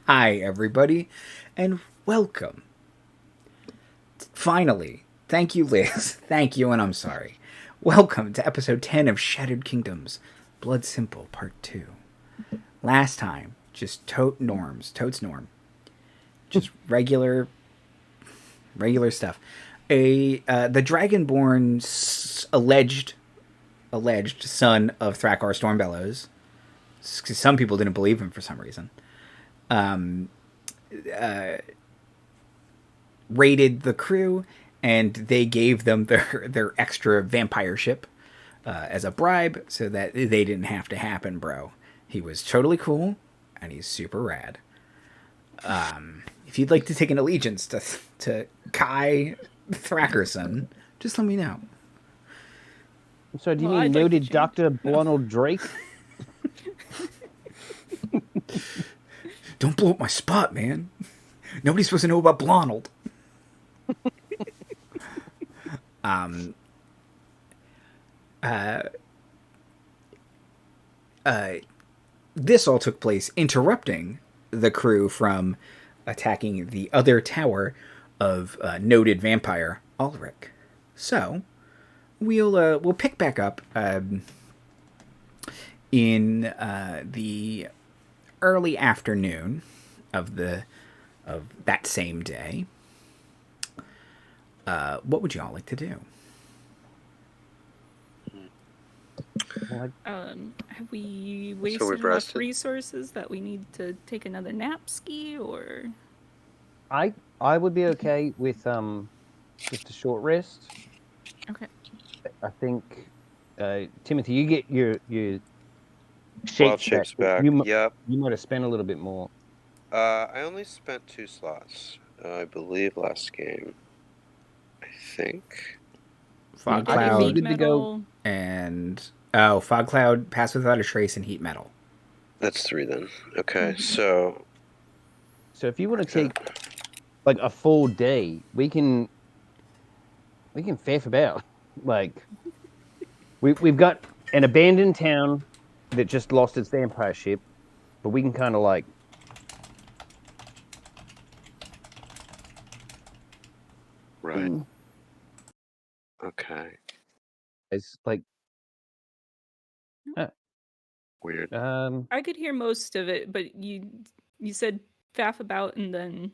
Hi, everybody, and welcome. Finally, thank you, Liz. Thank you, and I'm sorry. Welcome to episode 10 of Shattered Kingdoms, Blood Simple, Part 2. Last time, just totes norm. Just regular stuff. The Dragonborn alleged son of Thrakar Stormbellows, because some people didn't believe him for some reason, raided the crew, and they gave them their extra vampire ship as a bribe so that they didn't have to happen, bro. He was totally cool, and he's super rad. If you'd like to take an allegiance to Kai Thrackerson, just let me know. So do you mean noted Dr. Blonald Drake? Don't blow up my spot, man. Nobody's supposed to know about Blonald. This all took place interrupting the crew from attacking the other tower of noted vampire Ulrich. So we'll pick back up in the early afternoon of that same day. What would y'all like to do? Have we wasted enough resources that we need to take another nap ski, or? I would be okay with just a short rest. Okay. I think Timothy, you get your shapes back. You might have spent a little bit more. I only spent 2 slots, I believe, last game. I think. Fog Cloud good to go, and Fog Cloud, Pass Without a Trace, and Heat Metal. That's 3 then. Okay, so if you want to take like a full day, we can faff about. Like we've got an abandoned town that just lost its vampire ship, but we can kind of like right. Okay. It's like weird. I could hear most of it, but you said faff about and then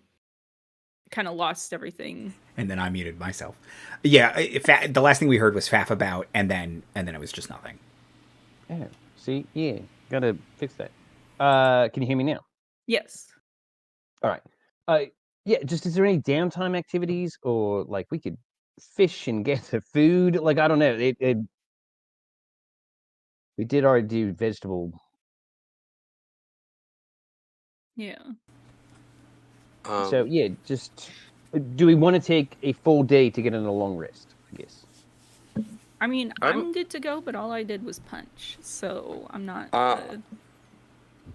kind of lost everything. And then I muted myself. Yeah, the last thing we heard was faff about, and then it was just nothing. Yeah. See, yeah, gotta fix that. Can you hear me now? Yes. All right. Yeah. Just is there any downtime activities, or like we could fish and get the food? Like I don't know. We did already do vegetable. Yeah. So yeah, just do we want to take a full day to get in a long rest? I guess. I mean, I'm good to go, but all I did was punch, so I'm not.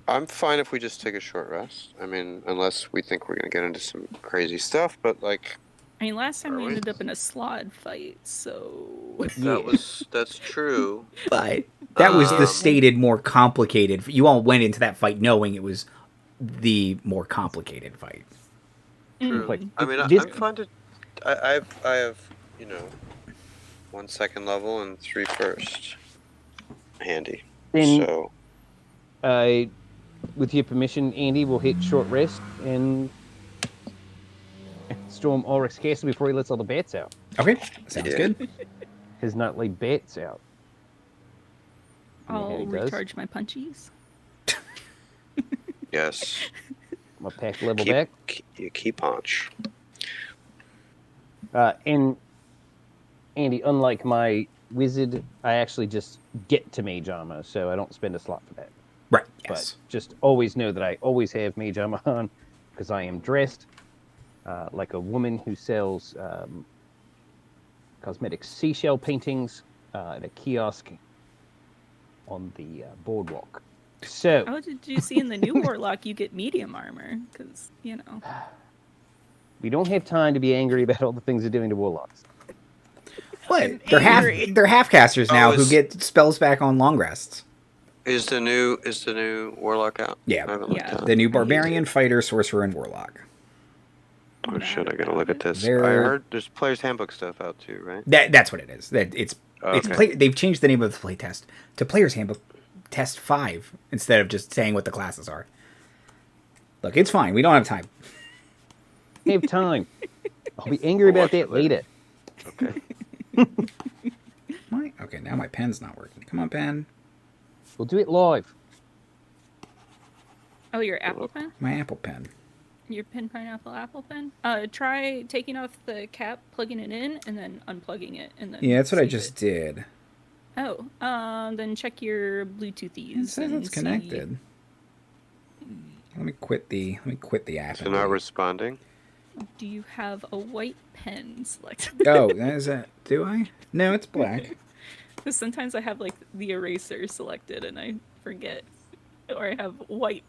I'm fine if we just take a short rest. I mean, unless we think we're gonna get into some crazy stuff, but like. I mean, last time we ended up in a slod fight, so. That's true. But that was the stated more complicated. You all went into that fight knowing it was the more complicated fight. True. I mean, I'm fine to. I have 1 second level and 3 first handy. So. With your permission, Andy, we'll hit short rest and storm Ulrich's castle before he lets all the bats out. Okay, sounds good. His nightly bats out. I'll recharge my punchies. Yes. My pack level back. You keep punch. And Andy, unlike my wizard, I actually just get to mage armor, so I don't spend a slot for that. Right. Yes. But just always know that I always have mage armor on because I am dressed like a woman who sells cosmetic seashell paintings at a kiosk on the boardwalk. So, oh, did you see in the new Warlock you get medium armor? Because, we don't have time to be angry about all the things they're doing to Warlocks. What? They're half casters now who get spells back on long rests. Is the new Warlock out? Yeah. I haven't looked at it. The new Barbarian, Fighter, Sorcerer, and Warlock. Oh shit! I gotta look at this. They're- I heard there's Player's Handbook stuff out too, right? That's what it is. They've changed the name of the playtest to Player's Handbook Test 5 instead of just saying what the classes are. Look, it's fine. We don't have time. We have time. I'll be angry about that later. Okay. Okay, now my pen's not working. Come on, pen. We'll do it live. Oh, your Apple pen? My Apple pen. Your pen, pineapple, apple pen? Try taking off the cap, plugging it in, and then unplugging it, and then. Yeah, that's what I just did. Oh, then check your Bluetoothies. It says it's connected. Let me quit the app. So not responding. Do you have a white pen selected? Oh, is that? Do I? No, it's black. Because sometimes I have like the eraser selected and I forget, or I have white.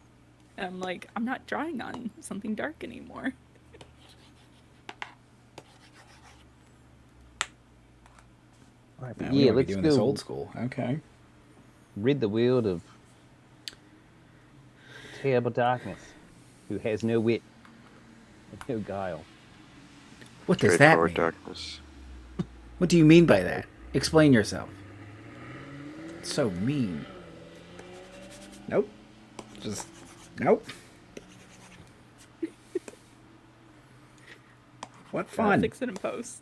And I'm like, I'm not drawing on something dark anymore. All right, No, yeah, let's let's do this go old school. Okay. rid the world of terrible darkness, who has no wit and no guile. What does that mean? Darkness. What do you mean by that? Explain yourself. It's so mean. Nope. Just nope. What fun. I'll fix it in post.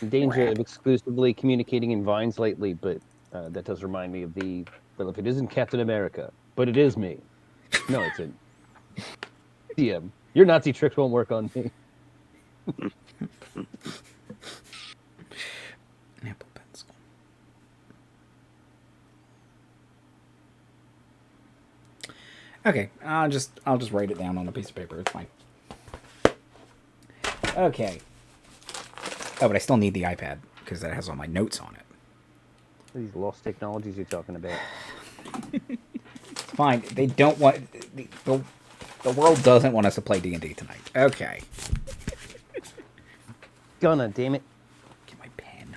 In danger of exclusively communicating in vines lately, but that does remind me of the, well, if it isn't Captain America, but it is me. No, it's in. DM. Your Nazi tricks won't work on me. Apple pencil. Okay, I'll just write it down on a piece of paper. It's fine. Okay. Oh, but I still need the iPad because that has all my notes on it. These lost technologies you're talking about. It's fine. They don't want the world doesn't want us to play D&D tonight. Okay. Gonna, damn it. Get my pen.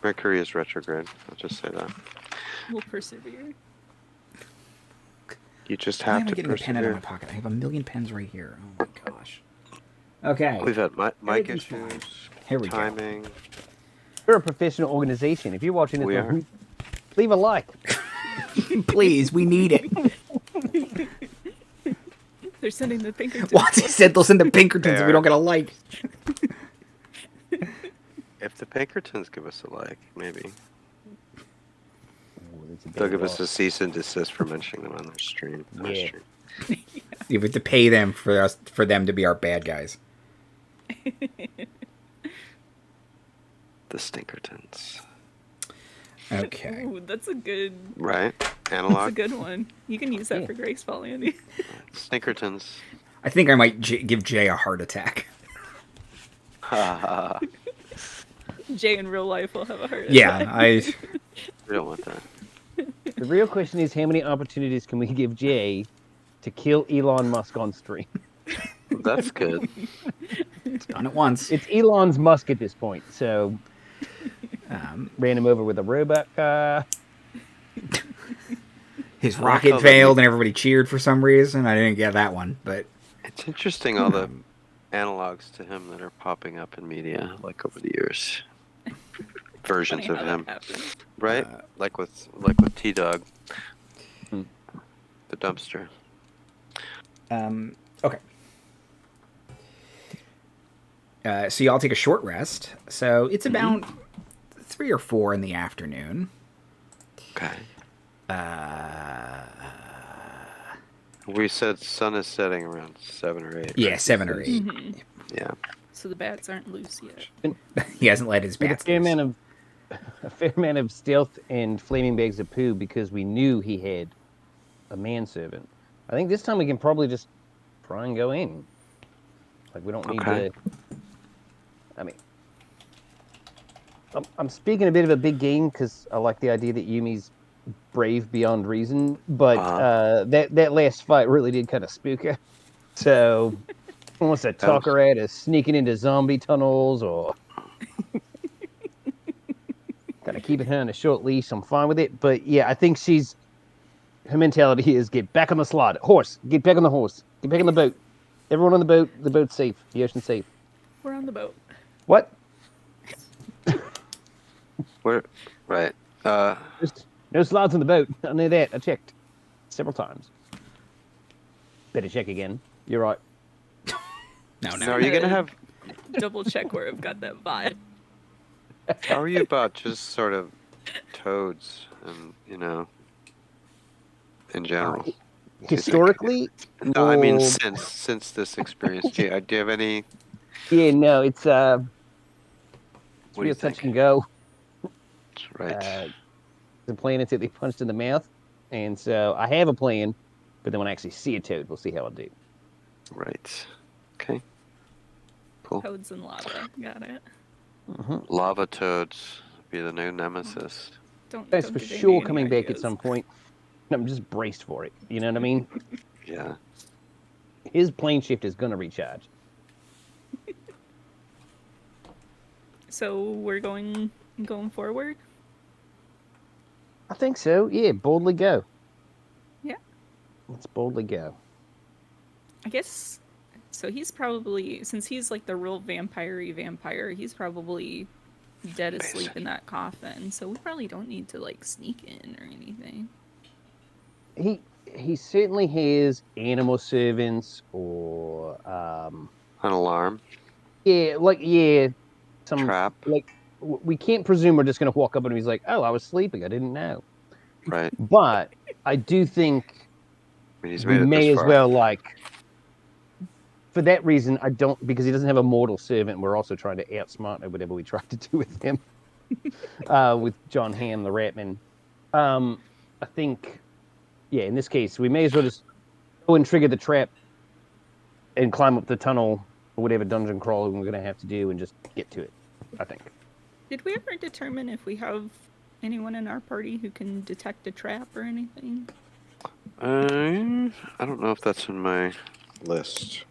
Mercury is retrograde. I'll just say that. We'll persevere. You just Why have am I to getting a pen out of my persevere. pocket? I have a million pens right here. Oh my gosh. Okay. We've had mic Everything's fine. issues. Here we go. Timing. We're a professional organization. If you're watching this, We are. leave a like. Please, we need it. They're sending the Pinkertons. Watson said they'll send the Pinkertons if we don't get a like. If the Pinkertons give us a like, maybe. Ooh, that's a They'll bad give us loss. a cease and desist for mentioning them on their stream. Live Yeah. stream. You have to pay them for them to be our bad guys. The Stinkertons. Okay. Ooh, that's a good. Right? That's a Analog? good one. You can use that Yeah. for Gracefall, Andy. Stinkertons. I think I might give Jay a heart attack. Ha Jay in real life will have a heart Yeah, attack. We don't want that. The real question is, how many opportunities can we give Jay to kill Elon Musk on stream? That's good. Done it once. It's Elon's Musk at this point, so ran him over with a robot car. His I like rocket how they- failed and everybody cheered for some reason. I didn't get that one, but It's interesting all the analogs to him that are popping up in media, like over the years. Versions Funny of how him, that happened. right? Like with T Dog, the dumpster. okay. So y'all take a short rest. So it's about 3 or 4 in the afternoon. Okay. We said sun is setting around 7 or 8. Yeah, right? 7 or 8. Yeah. So the bats aren't loose yet. He hasn't let his With bats loose. a fair amount of stealth and flaming bags of poo because we knew he had a manservant. I think this time we can probably just try and go in. Like, we don't need Okay. to... I mean... I'm speaking a bit of a big game because I like the idea that Yumi's brave beyond reason, but that last fight really did kind of spook her. So, wants to talk her out of sneaking into zombie tunnels or... kind of keeping her on a short leash. I'm fine with it. But yeah, I think her mentality is get back on the slot. Horse, get back on the horse. Get back on the boat. Everyone on the boat. The boat's safe. The ocean's safe. We're on the boat. What? Where? Right. No slides on the boat. I know that. I checked several times. Better check again. You're right. No. So are you gonna have? Double check where I've got that vibe. How are you about just sort of toads and in general? Historically? No, I mean since this experience. Do you have any? Yeah, no, it's What do you real think? touch and go. Right. The plan until they punched in the mouth, and so I have a plan, but then when I actually see a toad, we'll see how I do. Right. Okay. Cool. Toads and lava. Got it. Lava toads be the new nemesis. That's don't for give Amy sure any coming back at ideas. some point. I'm just braced for it. You know what I mean? Yeah. His plane shift is gonna recharge. So we're going forward? I think so. Yeah, boldly go. Yeah. Let's boldly go. I guess so. He's probably, since he's like the real vampire, he's probably dead asleep in that coffin. So we probably don't need to like sneak in or anything. He certainly has animal servants or An alarm. some Trap. like we can't presume we're just gonna walk up and he's like, oh, I was sleeping, I didn't know. Right. But I do think I mean, he's we made it may this as far. well like. For that reason, I don't, because he doesn't have a mortal servant. We're also trying to outsmart him, whatever we tried to do with him, with John Hamm, the Ratman. I think, yeah, in this case, we may as well just go and trigger the trap and climb up the tunnel or whatever dungeon crawling we're going to have to do and just get to it, I think. Did we ever determine if we have anyone in our party who can detect a trap or anything? I don't know if that's in my list.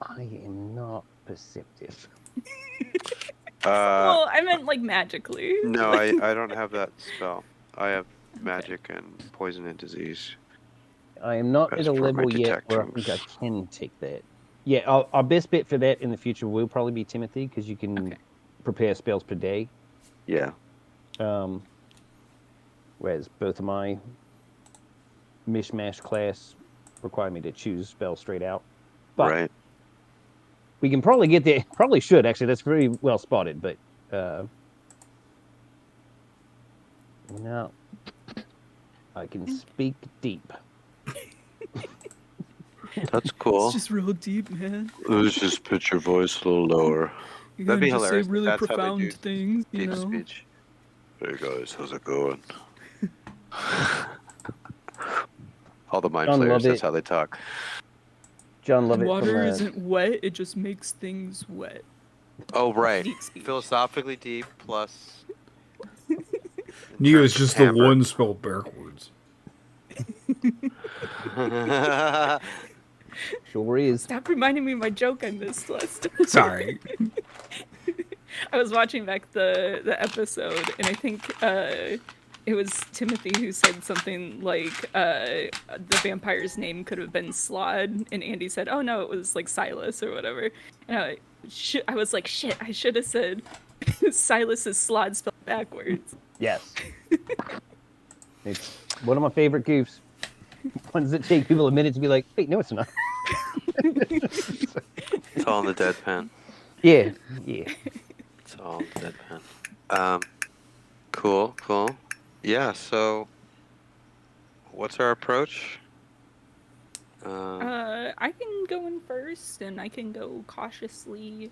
I am not perceptive. Well, I meant like magically. No, I don't have that spell. I have magic and poison and disease. I am not As at a for my level yet where I think I detectings. can take that. Yeah, our best bet for that in the future will probably be Timothy, because you can prepare spells per day. Yeah. Whereas both of my mishmash class require me to choose spells straight out. But Right. we can probably get there. Probably should, actually. That's very well spotted. But now I can speak deep. That's cool. It's just real deep, man. Let's just pitch your voice a little lower. You're That'd be gonna just hilarious. say really That's how they profound do things, you Deep know. speech. Hey guys, how's it going? All the mind John players, Lovett. that's how they talk. John Lovett Water from isn't wet; it just makes things wet. Oh, right. Deep speech. Philosophically deep plus. Neo is just Amber. the one spelled backwards. sure is. Stop reminding me of my joke I missed last time. Sorry. I was watching back the episode, and I think it was Timothy who said something like the vampire's name could have been Slod, and Andy said, "Oh no, it was like Silas or whatever." And I was like, "Shit, I should have said Silas is Slod spelled backwards." Yes. It's one of my favorite goofs. Ones that take people a minute to be like, wait, no, it's not. It's all in the deadpan. Yeah. It's all in the deadpan. Cool. Yeah, so what's our approach? I can go in first, and I can go cautiously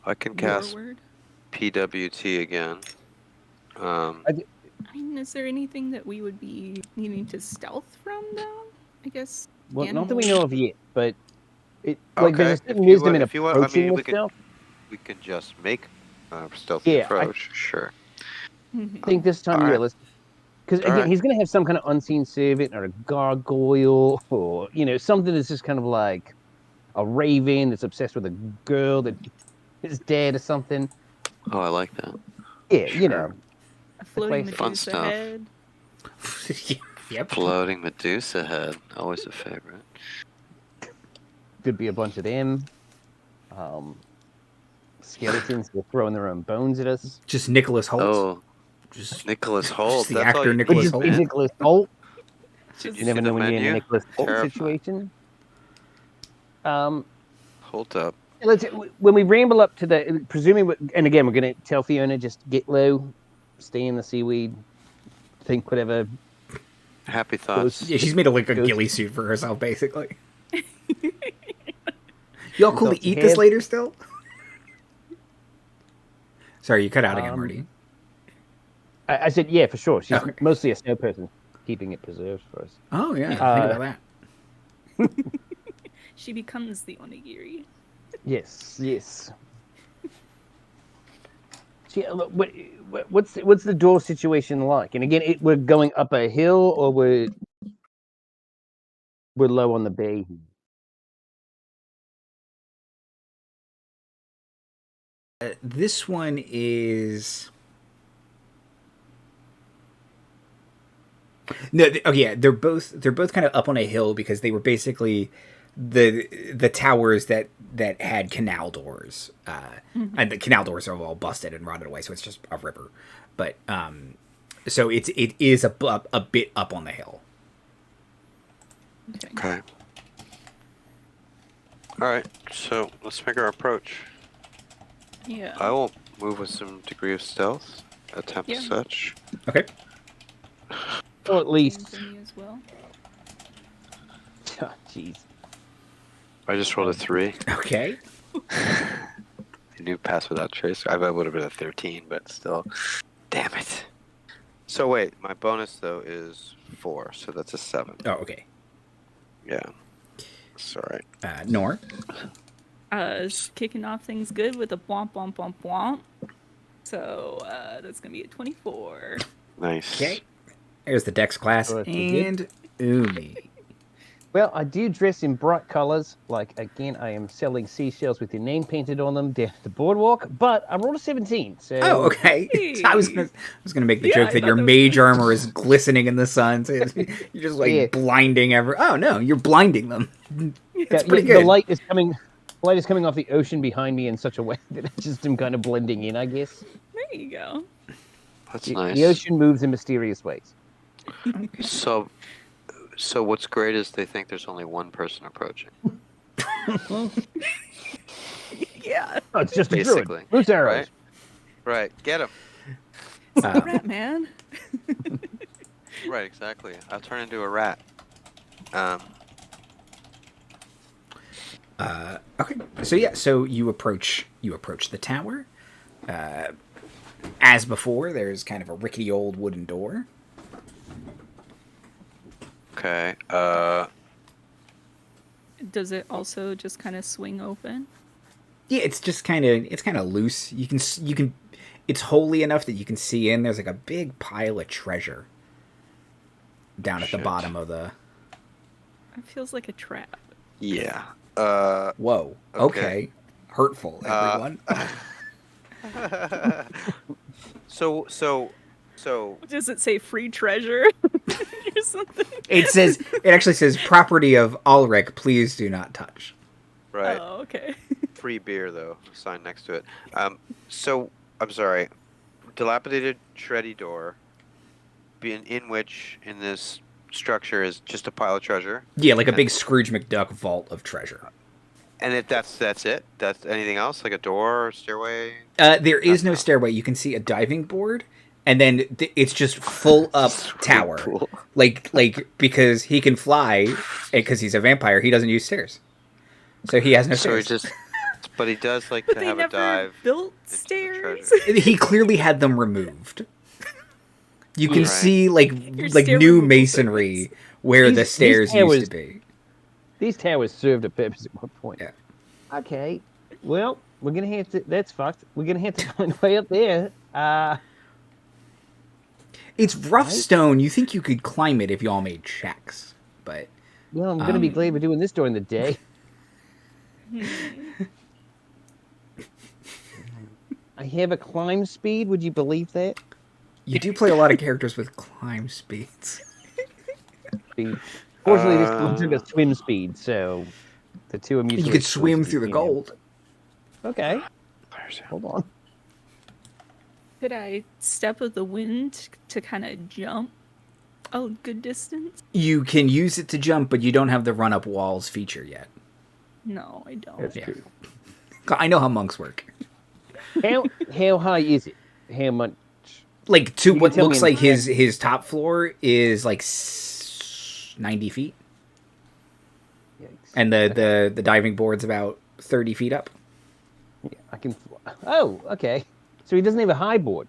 I can cast forward. PWT again. I mean, is there anything that we would be needing to stealth from, though? I guess. Well, not that we know of yet, but it Okay, there's a certain if you wisdom want- in if you want- approaching we with could- stealth. We can just make a stealthy Yeah, approach. Sure. I think this time, Alright. let's. Because again, Alright. he's going to have some kind of unseen servant or a gargoyle or, something that's just kind of like a raven that's obsessed with a girl that is dead or something. Oh, I like that. Yeah, you know. A floating classic. Fun Medusa stuff. head. Yep. Floating Medusa head, always a favorite. Could be a bunch of them. Skeletons who are throwing their own bones at us. Just Nicholas Holt. Oh, Just Nicholas Holt. the That's actor all you Nicholas need, Holt. Be man. Nicholas Holt. Did You never see know the when you're in a menu? Nicholas Holt Terrifying. situation. Hold up. When we ramble up to the, presuming, and again, we're going to tell Fiona just get low, stay in the seaweed, think whatever. Happy thoughts. Yeah, she's made a ghillie suit for herself, basically. Y'all cool to eat this later still? Sorry, you cut out again, Marty. I said, yeah, for sure. She's Okay. mostly a snow person, keeping it preserved for us. Oh, yeah. Think about that. She becomes the onigiri. Yes. See, look, what's the door situation like? And again, we're going up a hill, or we're low on the bay. This one is... No, they're both kind of up on a hill because they were basically the towers that had canal doors, and the canal doors are all busted and rotted away, so it's just a river. But so it is a bit up on the hill. Okay. All right. So let's make our approach. Yeah. I will move with some degree of stealth, attempt such. Okay. Or at least. As well. Oh, jeez. I just rolled a 3. Okay. I knew pass without trace. I would have been a 13, but still. Damn it. So wait, my bonus though is 4, so that's a 7. Oh, okay. Yeah. It's all right. Nor. Kicking off things good with a womp womp womp womp. So that's gonna be a 24. Nice. Okay. There's the Dex class Oh, that's and Umi. Well, I do dress in bright colors. Like, again, I am selling seashells with your name painted on them down at the boardwalk, but I rolled a 17, so... Oh, okay. Hey. I was gonna make the Yeah, joke I that thought your that was mage nice. armor is glistening in the sun, so you're just like Yeah. blinding Oh no, you're blinding them. It's Yeah, pretty the good. light is coming off the ocean behind me in such a way that I just am kind of blending in, I guess. There you go. That's The nice. ocean moves in mysterious ways. So what's great is they think there's only one person approaching. Yeah. Oh, it's just a Basically. druid. Loose arrows. Right. Get him. It's a rat man. Right. Exactly. I'll turn into a rat. Okay. So you approach the tower. As before, there's kind of a rickety old wooden door. Okay. Does it also just kind of swing open? Yeah, it's just kind of loose. You can it's holy enough that you can see in. There's like a big pile of treasure down at the bottom of the... It feels like a trap. Yeah. Whoa. Okay. Hurtful, everyone. So. Does it say free treasure or something? It actually says property of Ulrich, please do not touch. Right. Oh, okay. Free beer though. Sign next to it. So I'm sorry. Dilapidated, shreddy door. In which in this structure is just a pile of treasure. Yeah, like a big Scrooge McDuck vault of treasure. And that's it. That's anything else like a door, or stairway. There is no stairway. You can see a diving board, and then it's just full up tower. Cool. Like because he can fly, because he's a vampire, he doesn't use stairs, so he has no stairs. But he does like But to they have a never dive. built into the stairs. treasure. He clearly had them removed. You can Right. see like stair new removal masonry where the stairs used to be. These towers served a purpose at one point. Yeah. Okay. Well, we're gonna have to. That's fucked. We're gonna have to find a way up there. It's rough stone. You think you could climb it if y'all made checks, but Well, I'm gonna be glad we're doing this during the day. I have a climb speed. Would you believe that? You do play a lot of characters with climb speeds. Speed. Fortunately, this one took a swim speed, so the two are mutually You could swim exclusive, through the you know. gold. Okay, hold on. Could I step of the wind to kind of jump a good distance? You can use it to jump, but you don't have the run up walls feature yet. No, I don't. That's Yeah. true. I know how monks work. How high is it? How much? Like to You what can tell me looks in like his top floor is like 90 feet, Yikes. and the diving board's about 30 feet up. Yeah, I can. Oh, okay. So he doesn't have a high board.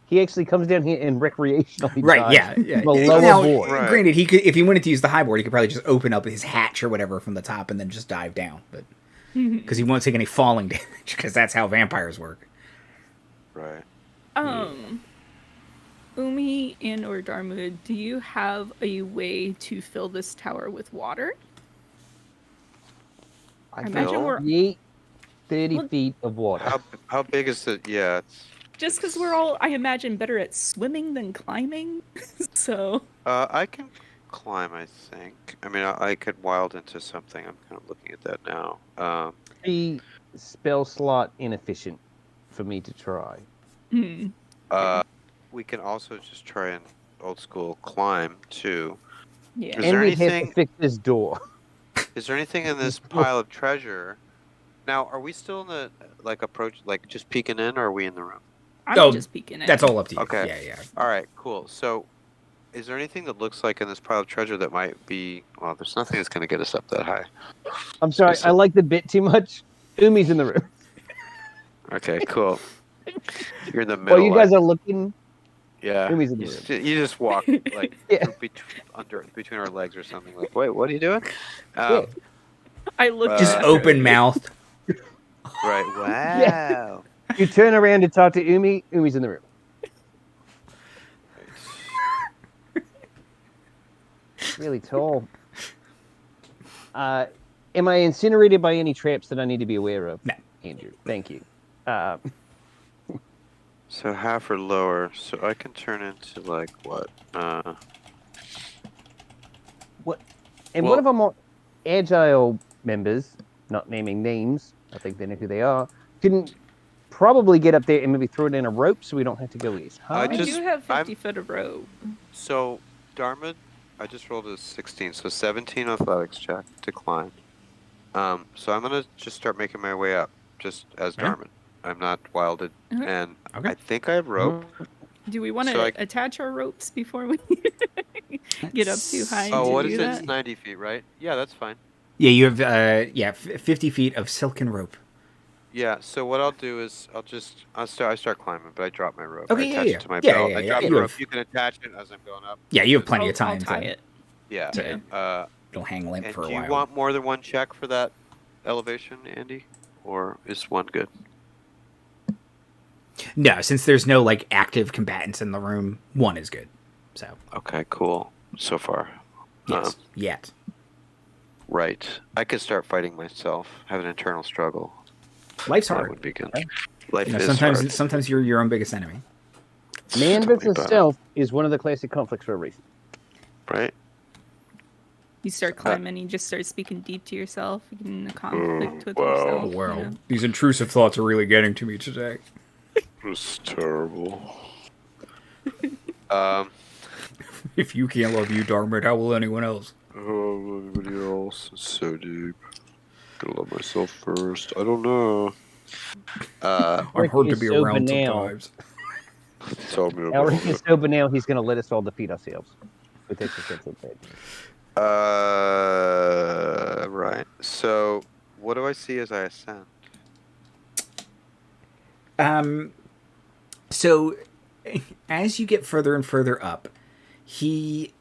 He actually comes down here and recreationally Right? dives Yeah. from a lower Now, board. Right. granted, he could if he wanted to use the high board, he could probably just open up his hatch or whatever from the top and then just dive down, but because he won't take any falling damage, because that's how vampires work. Right. Umi and or Darmuid, do you have a way to fill this tower with water? I imagine know. we're- Yeet, 30 Well- feet of water. How big is it? Yeah. It's, Just because we're all, I imagine, better at swimming than climbing. So, I can climb. I think. I mean, I could wild into something. I'm kind of looking at that now. The spell slot inefficient for me to try. We can also just try and old school climb too. yeah. Is And there we have anything- to fix this door. Is there anything in this pile of treasure? Now, are we still in the approach, just peeking in, or are we in the room? I'm just peeking it. That's all up to you. Okay. Yeah. All right, cool. So, is there anything that looks like in this pile of treasure that might be? Well, there's nothing that's going to get us up that high. I'm sorry, I like the bit too much. Umi's in the room. Okay, cool. You're in the middle. While you guys are looking, yeah. Umi's in the You, room. you just walk like Yeah. between our legs or something. Like, wait, what are you doing? Yeah. I look Just Uh, open mouth. Right. Wow. Yeah. You turn around to talk to Umi, Umi's in the room. Really tall. Am I incinerated by any traps that I need to be aware of? No. Andrew, thank you. So half or lower. So I can turn into like what? And Well- one of our more agile members, not naming names, I think they know who they are, can probably get up there and maybe throw it in a rope so we don't have to go as high. I just- do have 50 I'm- foot of rope. So Darmuid, I just rolled a 16, so 17 athletics check to climb. So I'm gonna just start making my way up, just as Yeah. Darmuid. I'm not wilded, Okay. and Okay. I think I have rope. Do we want to So I- attach our ropes before we get up too high Oh, to what do is it? that? It's 90 feet, right? Yeah, that's fine. Yeah, you have 50 feet of silken rope. Yeah. So what I'll do is I start climbing, but I drop my rope. Okay, I yeah, attach yeah. it to my Yeah, belt. yeah, I yeah, drop you the rope. have- You can attach it as I'm going up. Yeah, you have plenty I'll, of time I'll tie to it. Yeah. to- it'll hang limp And for a do you while. want more than one check for that elevation, Andy, or is one good? No, since there's no like active combatants in the room, one is good. So Okay, cool. So far. yes, yet. Right. I could start fighting myself, have an internal struggle. Life's That hard. would be good. Life You know, is sometimes hard. sometimes you're your own biggest enemy. Man Tell me versus about it. self is one of the classic conflicts for a reason. Right? You start climbing, you just start speaking deep to yourself, you get in a conflict with yourself. you know? These intrusive thoughts are really getting to me today. It was terrible. If you can't love you, Darmuid, how will anyone else? Oh, everybody else is so deep. Gotta love myself first. I don't know. I'm Rick hard to is be so around banal. sometimes. Tell me about Elric is so banal, he's going to let us all defeat ourselves with existential threat. Right. So, what do I see as I ascend? So as you get further and further up, he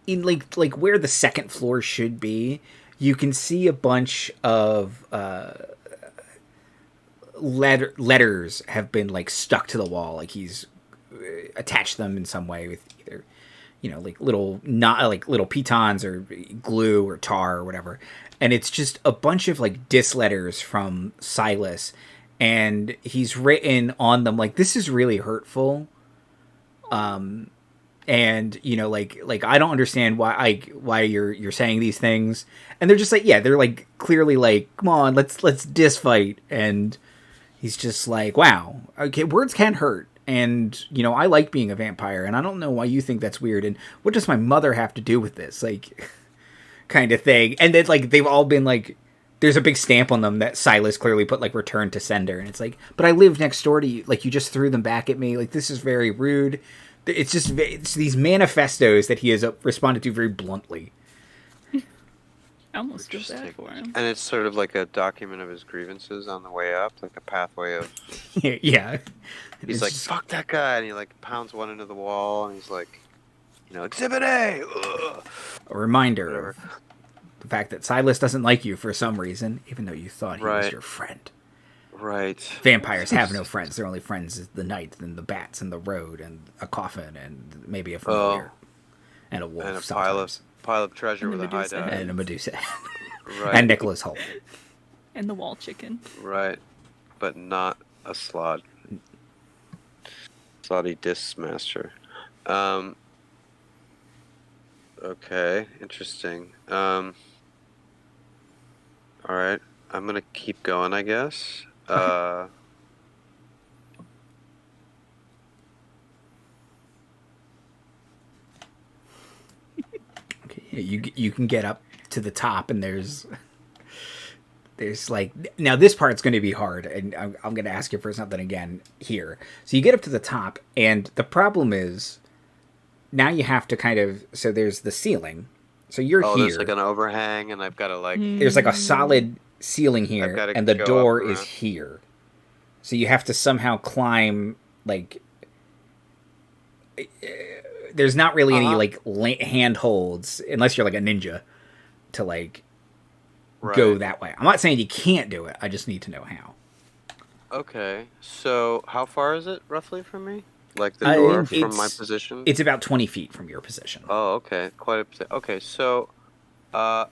in like where the second floor should be, you can see a bunch of letters have been like stuck to the wall, like he's attached them in some way with either like little pitons or glue or tar or whatever, and it's just a bunch of like diss letters from Silas, and he's written on them like, this is really hurtful. And like I don't understand why you're saying these things. And they're just like, yeah, they're like clearly like, come on, let's diss fight. And he's just like, wow, okay, words can hurt. And I like being a vampire, and I don't know why you think that's weird. And what does my mother have to do with this, like, kind of thing? And then like they've all been like, there's a big stamp on them that Silas clearly put like return to sender, and it's like, but I live next door to you, like you just threw them back at me, like this is very rude. It's these manifestos that he has responded to very bluntly. I almost feel bad for him. And it's sort of like a document of his grievances on the way up, like a pathway of. Yeah. He's like, fuck that guy, and he like pounds one into the wall, and he's like, Exhibit A. Ugh. A reminder of the fact that Silas doesn't like you for some reason, even though you thought he was your friend. Right. Vampires have no friends. Their only friends is the night, and the bats, and the road, and a coffin, and maybe a familiar, and a wolf, and a sometimes. pile of treasure with a high Medusa dive. And a Medusa. Right. And Nicholas Holt. And the wall chicken. Right. But not a slot. Slotty disc master. Okay, interesting. Alright, I'm gonna keep going, I guess. Okay, you can get up to the top, and there's like, now this part's going to be hard, and I'm going to ask you for something again here. So you get up to the top, and the problem is now you have to kind of, so there's the ceiling. So you're here. There's like an overhang, and I've got to like. There's like a solid ceiling here, and the door is here. So you have to somehow climb, like, there's not really any like handholds, unless you're like a ninja, to like go that way. I'm not saying you can't do it. I just need to know how. Okay, so how far is it roughly from me? Like the door from my position? It's about 20 feet from your position. Oh, okay, quite a. Okay, so, I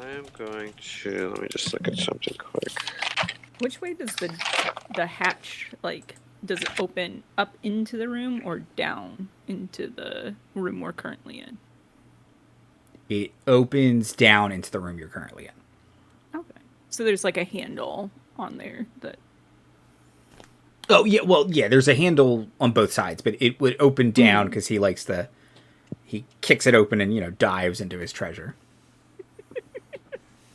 am going to, let me just look at something quick. Which way does the hatch, like, does it open up into the room or down into the room we're currently in? It opens down into the room you're currently in. Okay. So there's like a handle on there that... Oh, yeah, well, yeah, there's a handle on both sides, but it would open down because he kicks it open and, dives into his treasure.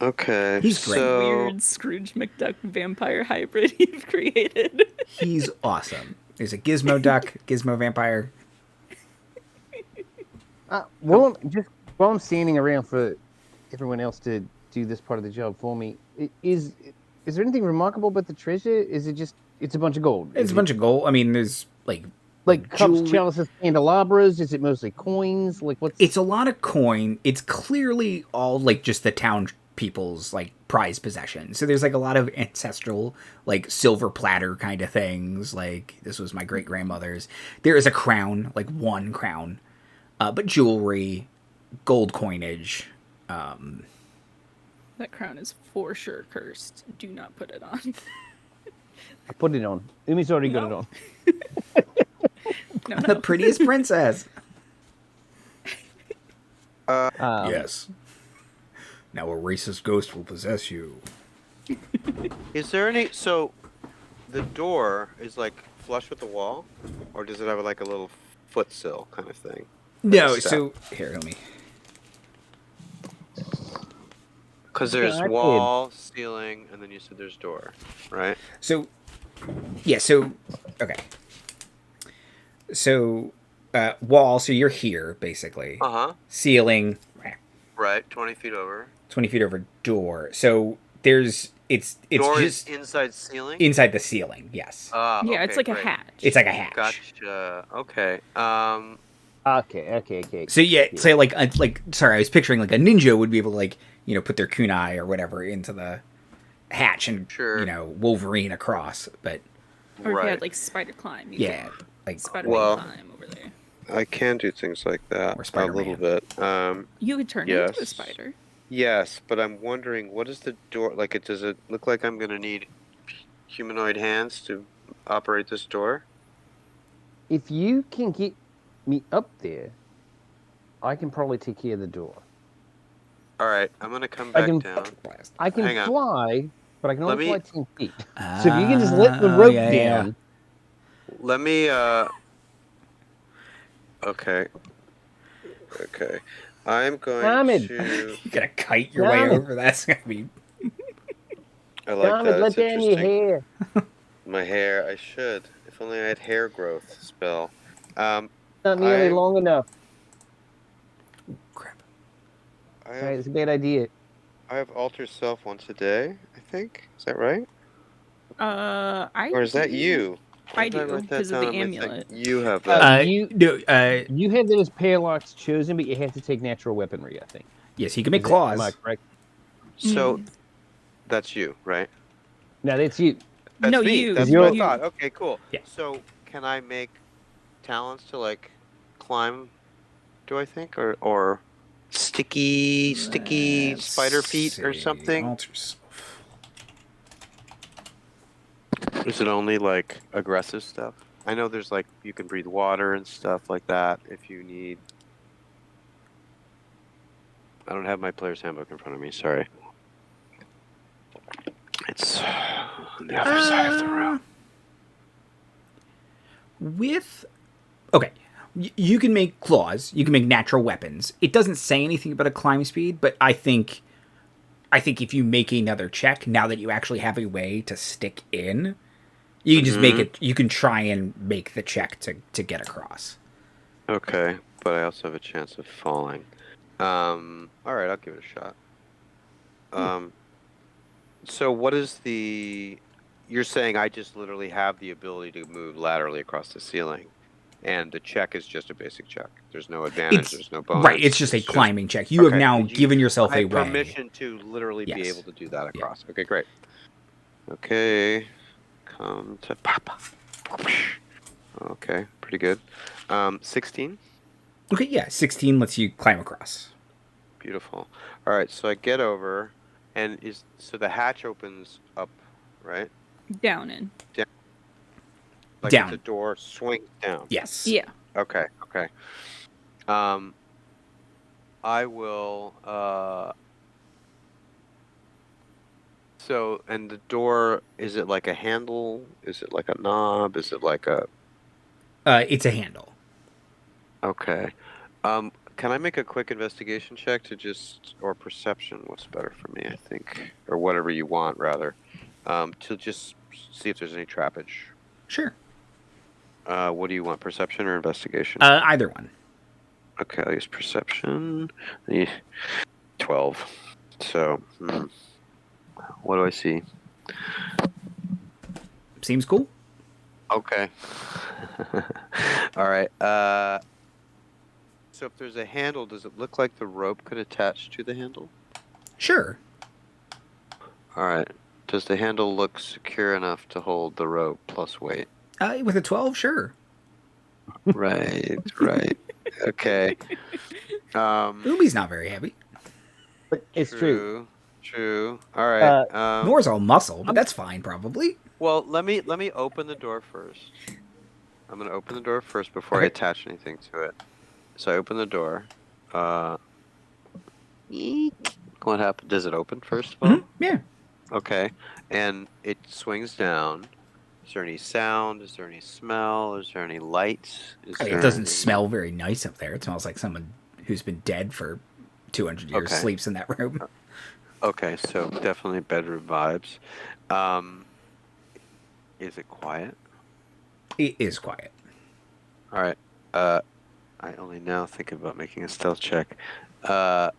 Okay. He's great. Weird Scrooge McDuck vampire hybrid you've created. He's awesome. There's a Gizmo duck, Gizmo vampire. While I'm standing around for everyone else to do this part of the job for me, is there anything remarkable about the treasure? Is it just, it's a bunch of gold? It's a bunch of gold. I mean, there's like cups, chalices, candelabras. Is it mostly coins? Like what's? It's a lot of coin. It's clearly all like just the town people's like prized possession. So there's like a lot of ancestral like silver platter kind of things. Like this was my great grandmother's. There is a crown, like one crown, but jewelry, gold coinage. That crown is for sure cursed. Do not put it on. I put it on. Umi's already got it on. No. The prettiest princess. Yes. Now a racist ghost will possess you. Is there any, so the door is like flush with the wall, or does it have like a little foot sill kind of thing? No, so here, let me. Because there's wall, ceiling, and then you said there's door, right? So, yeah, so, okay. So, wall, so you're here, basically. Uh-huh. Ceiling. Right, 20 feet over. 20 feet over door. So, it's door just... is inside ceiling? Inside the ceiling, yes. Yeah, okay, it's like great. a hatch. It's like a hatch. Gotcha. Okay. Okay. So, yeah, so, sorry, I was picturing, like, a ninja would be able to, like, put their kunai or whatever into the hatch and, Wolverine across, but... Or if you had, like, spider climb. Yeah, like... Spider-Man climb over there. I can do things like that Or a Spider-Man. little bit. You could turn into a spider. Yes, but I'm wondering, what is the door like? Does it look like I'm gonna need humanoid hands to operate this door? If you can get me up there, I can probably take care of the door. All right, I'm gonna come I back can down. I can Hang on. fly, but I can Let only me fly 10 feet. So if you can just let the Oh, rope yeah, yeah. down, let me okay. Okay. I'm going Darmuid, to You gotta kite your way Darmuid, over. That's gonna be. I like Darmuid, that. let It's down your interesting. hair. My hair, I should. If only I had hair growth spell. Um Not nearly I'm long enough. Crap. I All right, have it's a bad idea. I have alter self once a day, I think. Is that right? I Or is that do. you? Why I did I do write that because of down the on my thing? amulet. You have that. You No, you have that as parallax chosen, but you have to take natural weaponry, I think. yes, you can make Am I claws. correct? So Mm. that's you, right? No, that's you. No, That's me. you, Because That's what I you're thought. you. Okay, cool. Yeah. So can I make talents to like climb, do I think? Or sticky Let's spider feet or see. something? Alter self. Is it only like aggressive stuff? I know there's like you can breathe water and stuff like that if you need. I don't have my player's handbook in front of me, sorry. It's on the other side of the room. With okay, you can make claws. You can make natural weapons. It doesn't say anything about a climb speed, but I think if you make another check, now that you actually have a way to stick in, you can just make Mm-hmm. it. You can try and make the check to get across. Okay, but I also have a chance of falling. All right, I'll give it a shot. Um, so what is the? You're saying I just literally have the ability to move laterally across the ceiling, and the check is just a basic check. There's no advantage. It's There's no right. bonus. It's just a It's just climbing check. You have okay. now You, given yourself I a have way. permission to literally be able Yes. to do that Yeah. across. Okay, great. Okay, come to Papa. Okay, pretty good. 16. Okay. Yeah. 16 lets you climb across. Beautiful. All right, so I get over, and so the hatch opens up, right? Down in. Like it's a Down. door swings down. Yes. Yeah. Okay, okay. Um, I will. So, and the door, is it like a handle? Is it like a knob? Is it like a? It's a handle. Okay. Can I make a quick investigation check to just, or perception? What's better for me, I think, or whatever you want, rather, to just see if there's any trappage. Sure. What do you want, perception or investigation? Either one. Okay, I'll use perception. 12. So, what do I see? Seems cool. Okay. All right. So if there's a handle, does it look like the rope could attach to the handle? Sure. All right. Does the handle look secure enough to hold the rope plus weight? With a 12, sure. Right, right. Okay. Umi's not very heavy. But it's true. True. All right. Nora's all muscle, but that's fine, probably. Well, let me open the door first. I'm gonna open the door first before I Okay. attach anything to it. So I open the door. What happened? Does it open first of all? Yeah. Okay. And it swings down. Is there any sound? Is there any smell? Is there any light? Is I mean, there it doesn't any... smell very nice up there. It smells like someone who's been dead for 200 years Okay. sleeps in that room. Okay, so definitely bedroom vibes. Is it quiet? It is quiet. All right. I only now think about making a stealth check. All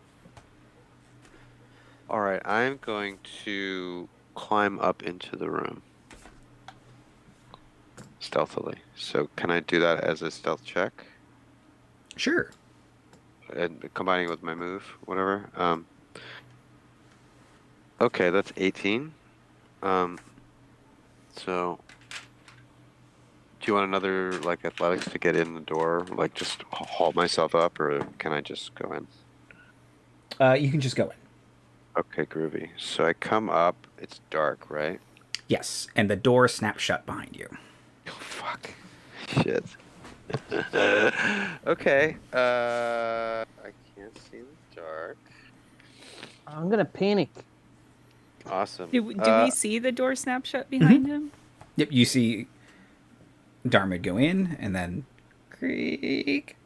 right, I'm going to climb up into the room stealthily. So can I do that as a stealth check? Sure. And combining it with my move, whatever. Okay, that's 18. So do you want another like athletics to get in the door, like just haul myself up, or can I just go in? You can just go in. Okay, groovy. So I come up. It's dark, right? Yes, and the door snaps shut behind you. Oh, fuck. Shit. Okay. I can't see in the dark. I'm gonna panic. Awesome. Do we see the door snap shut behind him? Yep, you see Darmuid go in, and then creak.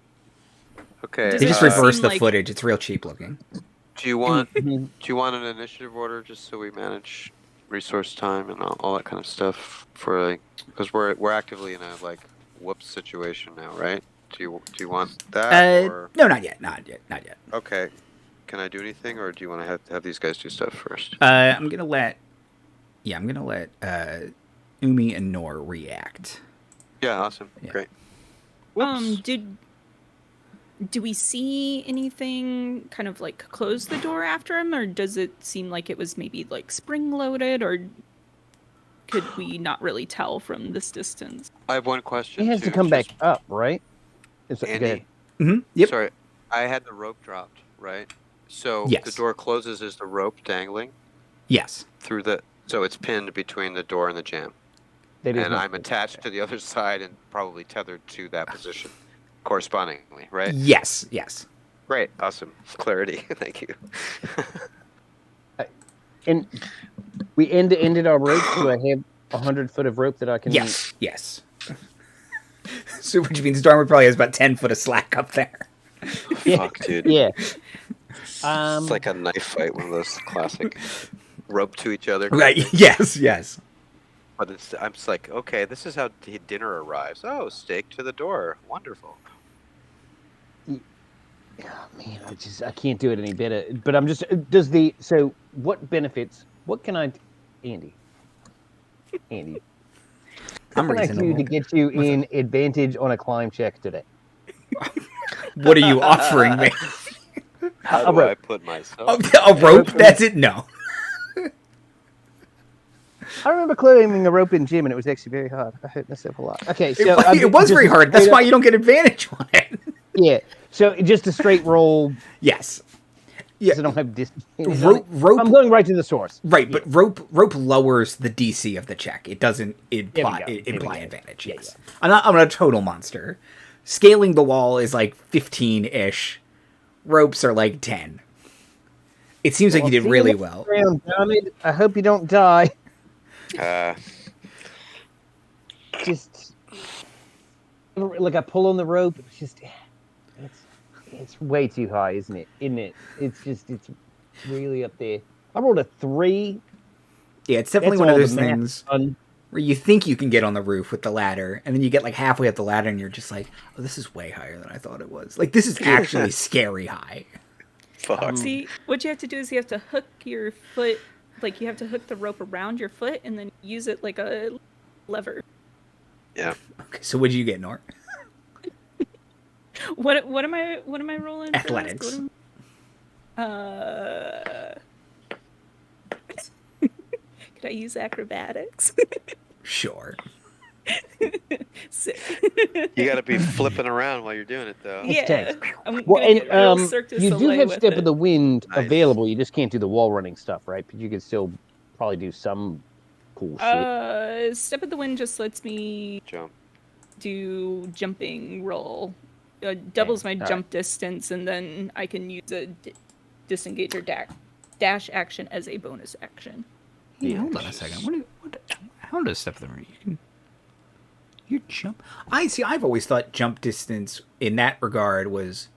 Okay. Does They it just just reverse seem the like- footage. It's real cheap looking. Do you want Mhm. do you want an initiative order just so we manage resource time and all that kind of stuff for like because we're actively in a like whoops situation now, right? Do you want that or No, not yet. Not yet. Not yet. okay? Can I do anything or do you want to have these guys do stuff first? I'm gonna let Umi and Nor react. Yeah, awesome, Yeah. great. Whoops. Do we see anything kind of like close the door after him, or does it seem like it was maybe like spring loaded, or could we not really tell from this distance? I have one question. He has to too, come back just- up, right? Go Andy, ahead. Mm-hmm. Yep. sorry, I had the rope dropped, right? So Yes. the door closes. Is the rope dangling Yes. through the? So it's pinned between the door and the jam. That is And not- I'm attached to the other side and probably tethered to that position correspondingly, right? Yes. Yes. Great. Awesome. Clarity. Thank you. And we ended our rope. Do I have 100 foot of rope that I can? Yes. Yes. So, which means Darmuid probably has about 10 foot of slack up there. Fuck, dude. Yeah. It's like a knife fight, one of those classic rope to each other. Right. Yes. Yes. But I'm just like, okay, this is how dinner arrives. Oh, steak to the door. Wonderful. Oh, man, I can't do it any better. But I'm just so what benefits? What can I, Andy? I'm What can I do to reasonable. get you in advantage on a climb check today? What are you offering me? How A do I rope. put myself? A rope? That's it? No. I remember climbing a rope in gym, and it was actually very hard. I hurt myself a lot. Okay, so It was very hard. That's why you don't get advantage on it. Yeah. So just a straight roll. Yes. Because I don't have distance. Rope. I'm going right to the source. Right, but rope lowers the DC of the check. It doesn't imply There we go. advantage. Yeah, Yes. I'm a total monster. Scaling the wall is like 15-ish. Ropes are like 10. It seems like you did really well. Darmuid, I hope you don't die. Just like I pull on the rope. It's way too high, isn't it? It's really up there. I rolled a 3. Yeah, it's definitely That's one of all those the math things done. where you think you can get on the roof with the ladder, and then you get like halfway up the ladder, and you're just like, "Oh, this is way higher than I thought it was." Like, this is actually scary high. Fuck. See, what you have to do is you have to hook your foot, like you have to hook the rope around your foot and then use it like a lever. Yeah. Okay, so what did you get, Nor? What am I rolling? for this? Athletics. What Could I use acrobatics? Sure. Sick. You got to be flipping around while you're doing it, though. Yeah. Thanks. I'm Well, gonna get real and Cirque du you do Soleil have with Step it. of the Wind Nice. available. You just can't do the wall running stuff, right? But you could still probably do some cool shit. Step of the Wind just lets me Jump. do jumping roll. Doubles my all right. jump distance, and then I can use a disengage or dash action as a bonus action. Hey, hold on a second. How does Step of the Wind? You jump. I've always thought jump distance in that regard was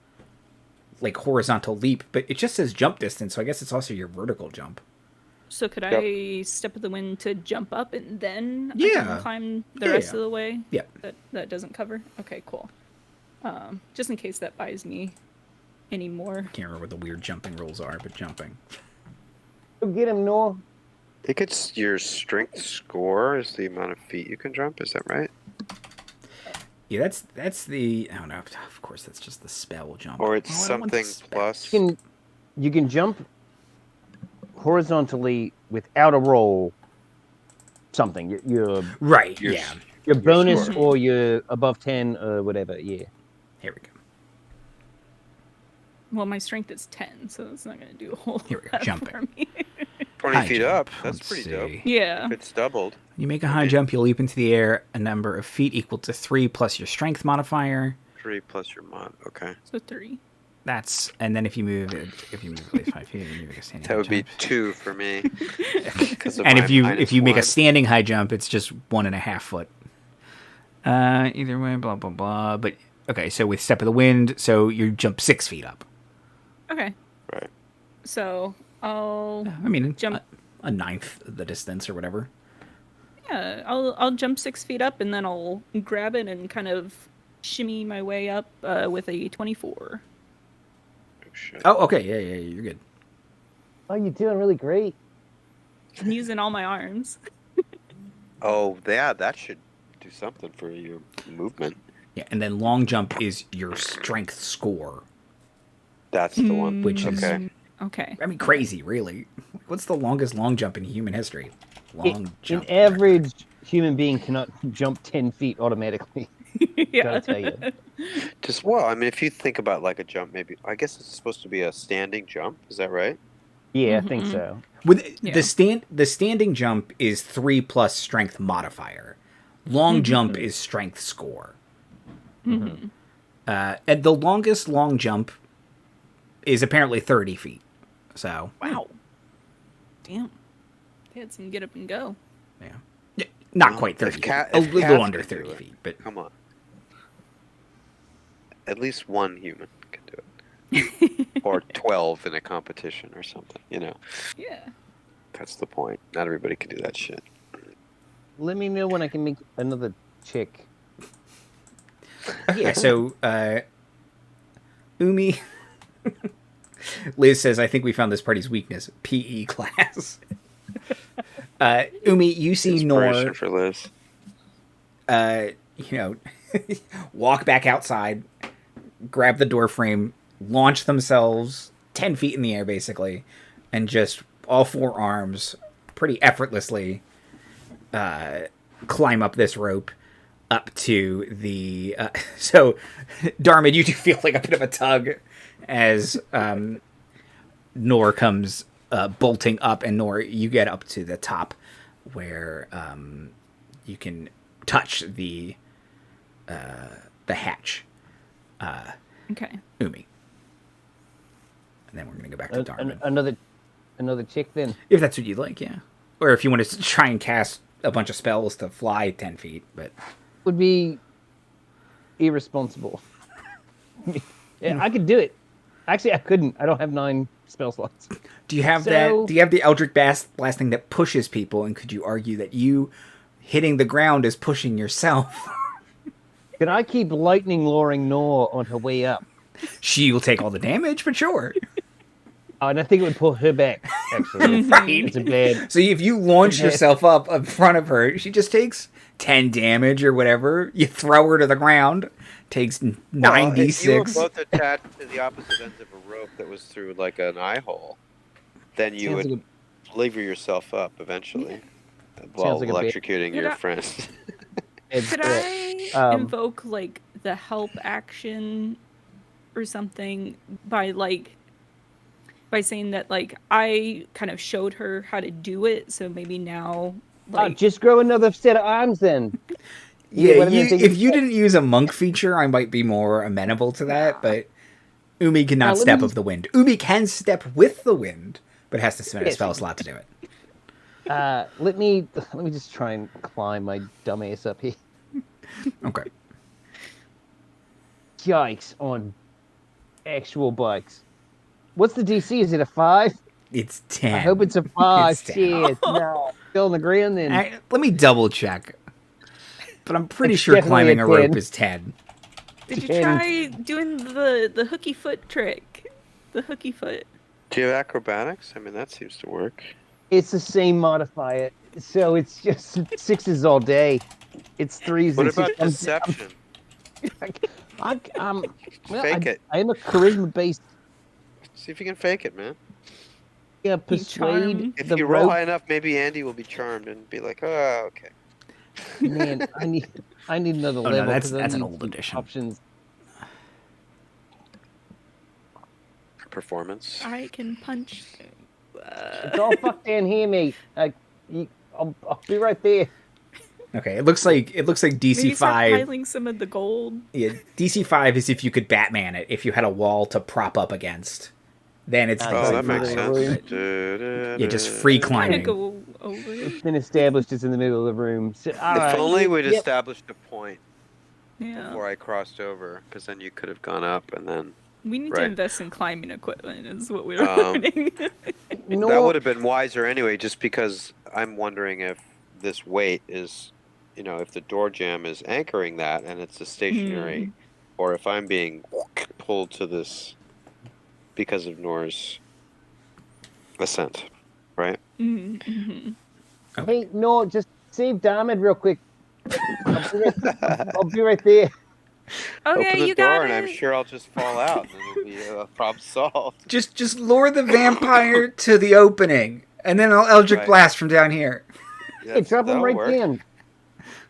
like horizontal leap, but it just says jump distance, so I guess it's also your vertical jump. So could Yep. I Step of the Wind to jump up and then I Yeah. can climb the Yeah, rest yeah. of the way? Yep. That doesn't cover? Okay, cool. Just in case that buys me any more. Can't remember what the weird jumping rules are, but jumping. Go get him, Noah. I think it's your strength score is the amount of feet you can jump. Is that right? Yeah, that's the. I don't know. Of course, that's just the spell jump. Or it's Oh, I don't want the something spell. plus. You can jump horizontally without a roll. Something your Right. Your- Yeah. your bonus score. or your above 10 or whatever. Yeah. Here we go. Well, my strength is 10, so it's not going to do a whole Here we go, lot jumping. for me. 20 High feet jump. up. That's Let's pretty see. dope. Yeah. If it's doubled. You make a high jump, you leap into the air a number of feet equal to 3 plus your strength modifier. 3 plus your mod. Okay. So 3. And then if you move at least 5 feet, you make a standing That would high be jump. 2 for me. And if you make a standing high jump, it's just 1.5 foot. Either way, blah blah blah. But okay, so with Step of the Wind, so you jump 6 feet up. Okay. Right. So I'll Jump a ninth of the distance or whatever. Yeah, I'll jump 6 feet up and then I'll grab it and kind of shimmy my way up with a 24. Oh, shit. Oh, okay, yeah, you're good. Oh, you're doing really great. I'm using all my arms. Oh, yeah, that should do something for your movement. Yeah, and then long jump is your strength score, That's the one. which is Okay. crazy, really. What's the longest long jump in human history? Long jump. An average human being cannot jump 10 feet automatically. Yeah. Gotta tell you. If you think about like a jump, maybe I guess it's supposed to be a standing jump. Is that right? Yeah, I think so. With Yeah. the standing jump is 3 plus strength modifier. Long jump is strength score. And the longest long jump is apparently 30 feet. So Wow. Damn. They had some get up and go. yeah, not Well, quite 30 if feet. Cat- A if little cats under can do 30 it. feet, but Come on. At least one human can do it. Or 12 in a competition or something, Yeah. That's the point. Not everybody can do that shit. Let me know when I can make another chick. yeah. So Umi, Liz says, "I think we found this party's weakness: PE class." Umi, you see Inspiration Nor, for Liz. walk back outside, grab the door frame, launch themselves 10 feet in the air, basically, and just all 4 arms, pretty effortlessly, climb up this rope up to the... so, Darmuid, you do feel like a bit of a tug as Nor comes bolting up, and Nor, you get up to the top where you can touch the hatch. Okay. Umi. And then we're going to go back to Darmuid. Another chick then. If that's what you'd like, yeah. Or if you want to try and cast a bunch of spells to fly 10 feet, but... Would be irresponsible. Yeah, I could do it. Actually, I couldn't. I don't have 9 spell slots. Do you have Do you have the Eldritch Blasting that pushes people, and could you argue that you hitting the ground is pushing yourself? Can I keep lightning luring Nor on her way up? She will take all the damage, but sure. Oh, and I think it would pull her back, actually. Right. It's a bad... So if you launch yourself up in front of her, she just takes 10 damage or whatever. You throw her to the ground, takes 96. If you were both attached to the opposite ends of a rope that was through like an eye hole, then you Sounds would lever yourself up eventually while Sounds like a bit- electrocuting your friends. Could I invoke like the help action or something by saying that like I kind of showed her how to do it, so maybe now just grow another set of arms then. Yeah, if you didn't use a monk feature, I might be more amenable to that, but Umi cannot step of the wind. Umi can step with the wind, but has to spend a spell slot to do it. Let me just try and climb my dumbass up here. Okay. Yikes on actual bikes. What's the DC? Is it a 5? It's 10. I hope it's a 5. It's 10. Shit, no. Still on the ground then. Let me double check. But I'm pretty It's sure definitely climbing a a rope 10. is 10. Did you try doing the hooky foot trick? The hooky foot. Do you have acrobatics? I mean, that seems to work. It's the same modifier, so it's just 6s all day. It's 3s. What and about 6s. deception? Fake it. I am a charisma-based. See if you can fake it, man. Yeah, persuade If the you roll rope. high enough, maybe Andy will be charmed and be like, "Oh, okay." Man, I need another level. No, that's 'cause I an need old some edition. options. performance. I can punch. It's all fucked down here, mate. I'll be right there. Okay, it looks like DC Maybe start 5. piling some of the gold. Yeah, DC 5 is if you could Batman it, if you had a wall to prop up against. Then it's Oh, DC Oh, 5. that makes sense. Yeah, just free Kind climbing. of go over it. It's been established it's in the middle of the room. So, all If right. only we'd Yep. established a point Yeah. before I crossed over, because then you could have gone up and then. We need to Right. invest in climbing equipment, is what we're Um, learning. No, That would have been wiser anyway, just because I'm wondering if this weight is, if the door jamb is anchoring that and it's a stationary, or if I'm being pulled to this because of Nor's ascent, right? Mm-hmm. Hey, no, just save Darmuid real quick. I'll be right there. Okay, Open the you door got and it. I'm sure I'll just fall out and it'll be a problem solved. Just lure the vampire to the opening, and then I'll Eldritch Right. Blast from down here. Hey, drop him that'll right work. down.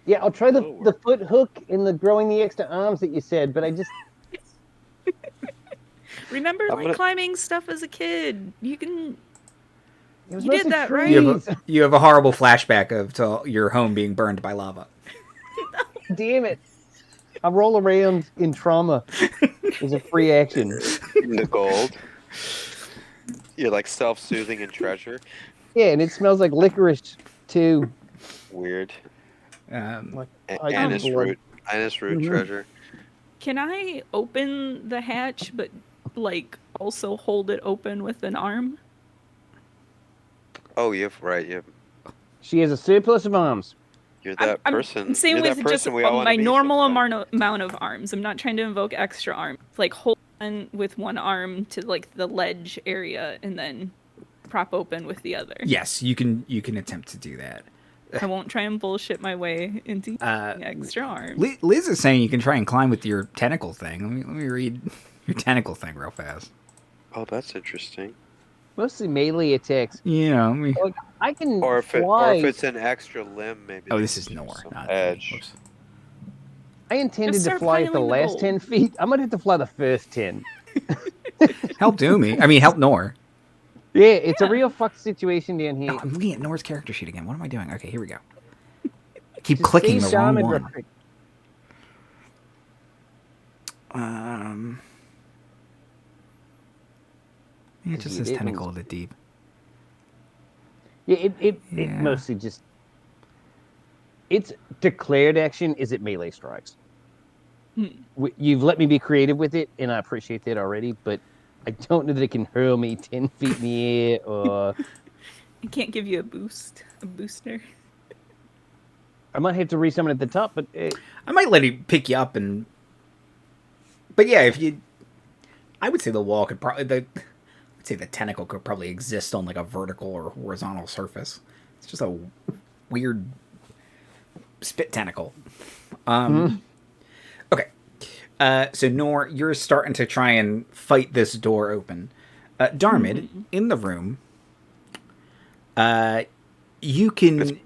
Yeah, I'll try That'll the work. foot hook and the growing the extra arms that you said, but I just Remember, I'm like gonna- climbing stuff as a kid. You can. it was You did mostly that, right? trees. You have a horrible flashback to your home being burned by lava. Damn it! I roll around in trauma. It's a free action. The gold. You're like self-soothing and treasure. Yeah, and it smells like licorice too. Weird. Like A- I Anise use root. Anise root Mhm. treasure. Can I open the hatch, but like also hold it open with an arm? Oh, you have She has a surplus of arms. You're that I'm person. saying You're with that just person we all want my to be normal sometime. amount of arms. I'm not trying to invoke extra arms. Like hold on with one arm to like the ledge area, and then prop open with the other. Yes, you can attempt to do that. I won't try and bullshit my way into extra arms. Liz is saying you can try and climb with your tentacle thing. Let me read your tentacle thing real fast. Oh, that's interesting. Mostly melee attacks. Yeah, let me... Like, I can Or if fly. it's an extra limb, maybe. Oh, they this can is do Nor, some not edge. Whoops. I intended Just to start fly at the piling the last gold. 10 feet. I'm gonna have to fly the first 10. Help Doomy. I mean, help Nor. Yeah, it's a Yeah. real fucked situation down here. Oh, I'm looking at Nor's character sheet again. What am I doing? Okay, here we go. Keep Just clicking save the wrong Darmuid real one. quick. Yeah, it just says tentacle of the deep. Yeah, it Yeah. mostly just. Its declared action is it melee strikes. You've let me be creative with it, and I appreciate that already, but I don't know that it can hurl me 10 feet in the air or. I can't give you a booster. I might have to resummon at the top, but I might let it pick you up and. But yeah, if you, I would say the wall could probably I'd say the tentacle could probably exist on like a vertical or horizontal surface. It's just a weird spit tentacle. Okay, so Nor, you're starting to try and fight this door open. Darmuid, in the room, you can.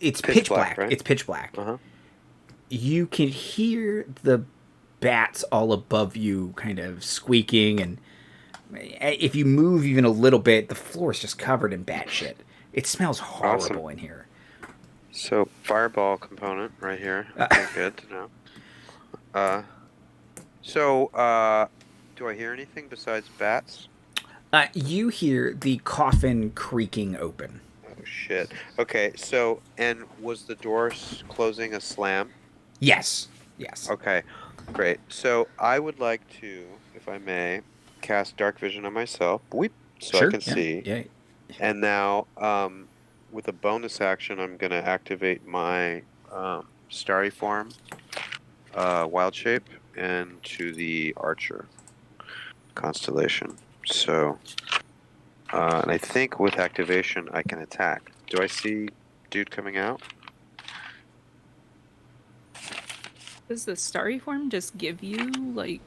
It's pitch black. right? It's pitch black. Uh-huh. You can hear the bats all above you kind of squeaking, and if you move even a little bit, the floor is just covered in bat shit. It smells horrible Awesome. in here. So fireball component right here. Okay, good to know. Do I hear anything besides bats? You hear the coffin creaking open. Oh shit. Okay, so and was the door closing a slam? Yes. Okay, great. So I would like to, if I may, cast dark vision on myself. So I can see. Yeah. And now, with a bonus action, I'm going to activate my starry form, wild shape, into the archer constellation. So, and I think with activation, I can attack. Do I see dude coming out? Does the starry form just give you like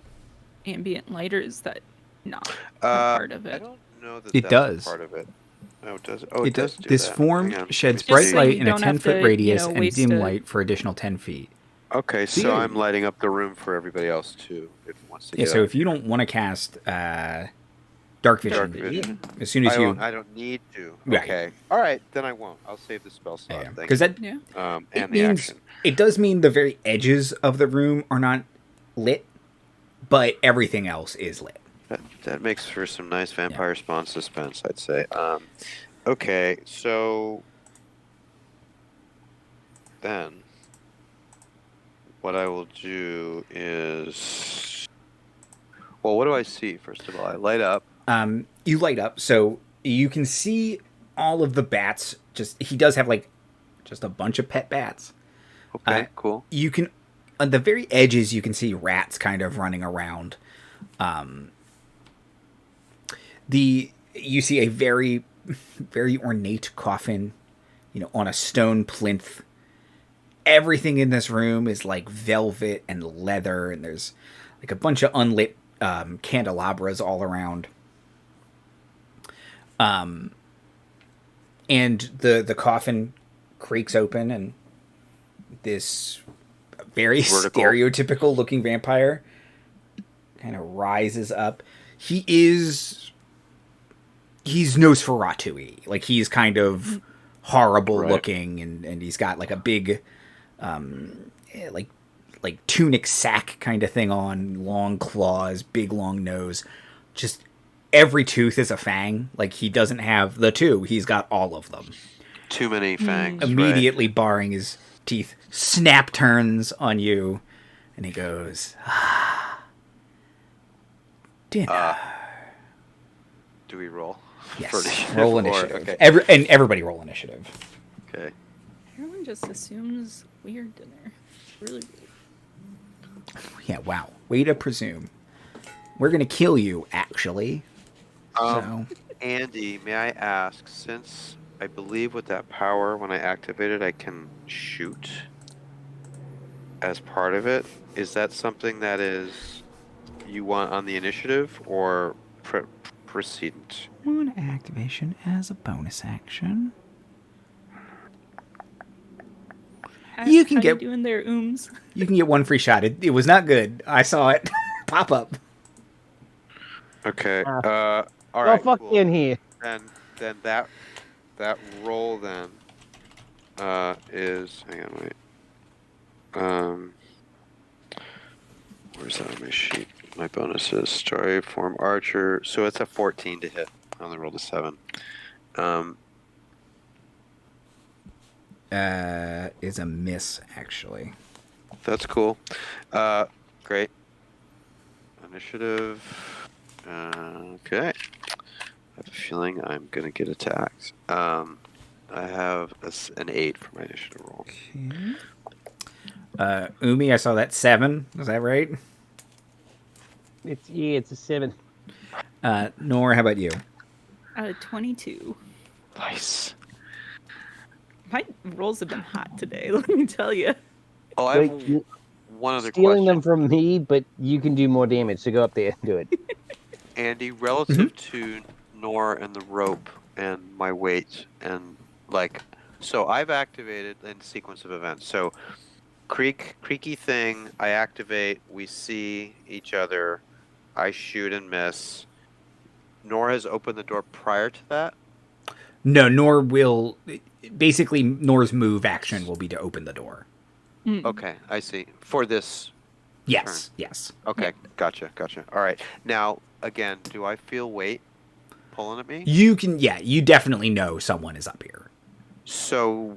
ambient light, or is that not a part of I it? don't know that It that's does. part of it. Oh, it does. Oh, it does do This that. form Hang on. sheds Let me bright see. so light you in a don't have 10-foot to, radius and waste dim a- light for additional 10 feet. Okay, So so yeah. I'm lighting up the room for everybody else too, if it wants to Yeah, get so up. if you don't want to cast Dark vision. Dark vision. As soon as you... I don't need to. Right. Okay. All right, then I won't. I'll save the spell slot. Yeah, Thank because you. that Yeah. And it the means action. it does mean the very edges of the room are not lit, but everything else is lit. That makes for some nice vampire spawn suspense, I'd say. Okay, so then what I will do is, well, what do I see? First of all, I light up. You light up, so you can see all of the bats. He does have like just a bunch of pet bats. Okay, cool. You can, on the very edges, you can see rats kind of running around. You see a very, very ornate coffin, on a stone plinth. Everything in this room is like velvet and leather, and there's like a bunch of unlit candelabras all around. And the coffin creaks open, and this very Vertical. stereotypical looking vampire kind of rises up. He's Nosferatu-y. Like, he's kind of horrible looking, and he's got like a big like tunic sack kind of thing on, long claws, big long nose. Just every tooth is a fang. Like, he doesn't have the two, he's got all of them. Too many fangs. Immediately barring his teeth, snap turns on you, and he goes, dinner. Do we roll? Yes, For initiative roll or- initiative. okay. Everybody roll initiative. Okay. Everyone just assumes weird dinner. Really weird. Yeah, wow. Way to presume. We're going to kill you, actually. Andy, may I ask, since I believe with that power, when I activate it, I can shoot as part of it, is that something that is you want on the initiative or precedent? One activation as a bonus action. You can get doing their ooms. You can get one free shot. It was not good. I saw it pop up. Okay. All Oh, right. fuck Cool. in here. Then that roll then is, hang on, wait. Where's that on my sheet? My bonuses. Story form archer. So it's a 14 to hit. I only rolled a 7. Is a miss, actually. That's cool. Great. Initiative. Okay. I have a feeling I'm gonna get attacked. I have an 8 for my initiative roll. Okay. Umi, I saw that 7. Is that right? It's a 7. Nor, how about you? 22. Nice. My rolls have been hot today, let me tell you. Oh, I have You're one other stealing question. them from me, but you can do more damage, so go up there and do it. Andy, relative to Nor and the rope and my weight and so I've activated in sequence of events. So creaky thing, I activate, we see each other, I shoot and miss. Nor has opened the door prior to that. No, Nor will... Basically, Nor's move action will be to open the door. Okay, I see. For this Yes, turn. yes. Okay, gotcha. All right. Now, again, do I feel weight pulling at me? You definitely know someone is up here. So,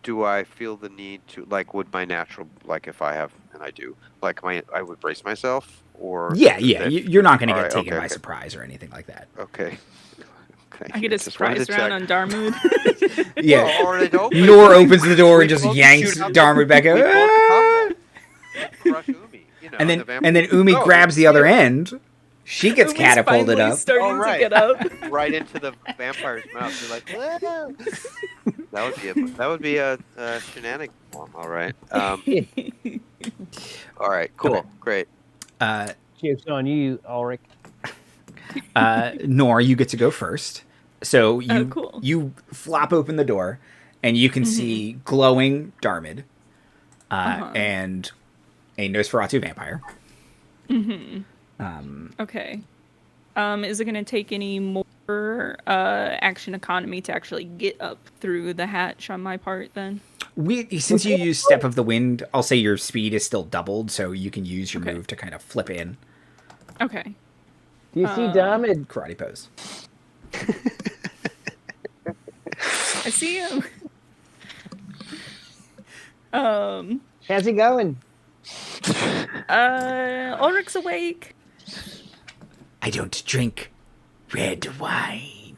do I feel the need to, would my natural, if I have, and I do, I would brace myself, or... Yeah. You're not going to get Alright, taken okay, by okay. surprise or anything like that. Okay. I get a Just wanted surprise to round check. on Darmuid. Yeah. Well, or it opens, Nor opens the door we and just both yanks shoot up, Darmuid back we out. both tumble, crush Umi, And the then Umi Oh, grabs the other end. She gets Umi's catapulted finally up. starting to get up. right into the vampire's mouth. You're like, whoa. That would be a shenanigan form. All right. All right. Cool. Okay. Great. Chips on you, Ulrich. Nor, you get to go first. So Cool. you flop open the door, and you can see glowing Darmuid and a Nosferatu vampire. Okay. Is it going to take any more action economy to actually get up through the hatch on my part then? Since you use Step of the Wind, I'll say your speed is still doubled, so you can use your move to kind of flip in. Okay. Do you see Darmuid? Karate pose. I see him. How's he going? Ulrich's awake. I don't drink red wine.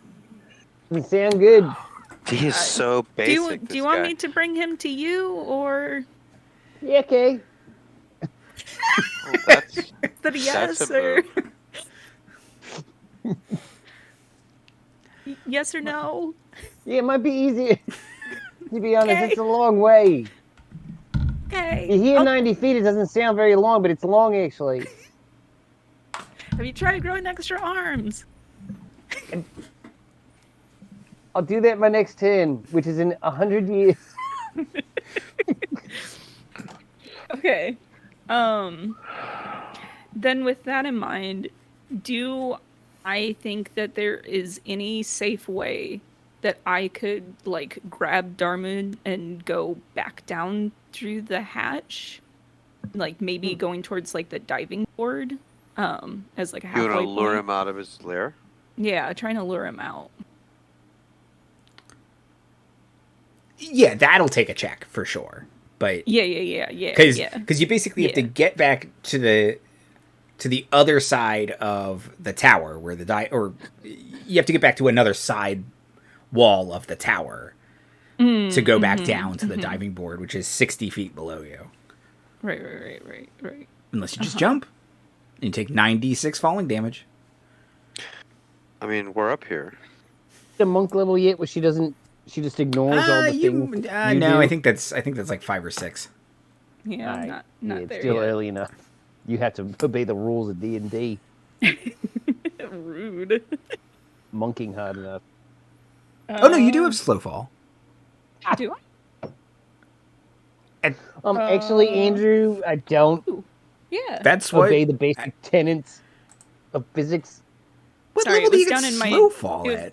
You sound good. He is so basic. Do you want me to bring him to you, or Yeah, okay. Well, that's, is that a yes that's a or move. yes or no? Yeah, it might be easier. To be honest, Okay. it's a long way. Okay. You hear 90 feet, it doesn't sound very long, but it's long actually. Have you tried growing extra arms? I'll do that my next turn, which is in 100 years. Okay. Then with that in mind, do I think that there is any safe way that I could like grab Darmuid and go back down through the hatch? Like maybe going towards like the diving board as like a You halfway want to lure point? him out of his lair? Yeah, trying to lure him out. Yeah, that'll take a check for sure. But Yeah. because you basically have to get back to the other side of the tower where or you have to get back to another side wall of the tower to go back down to the diving board, which is 60 feet below you. Right. Unless you just jump and you take 9d6 falling damage. I mean, we're up here. The monk level yet where she just ignores all the things. You No, do? I think that's like 5 or 6. Yeah, Alright. not Yeah, there it's still yet. early enough. You have to obey the rules of D&D. Rude. Monking hard enough. Oh no, you do have slow fall. Do I? Actually, Andrew, I don't Yeah. That's what. obey the basic tenets of physics. What Sorry, level it do was you get down in my- slow fall it was- at?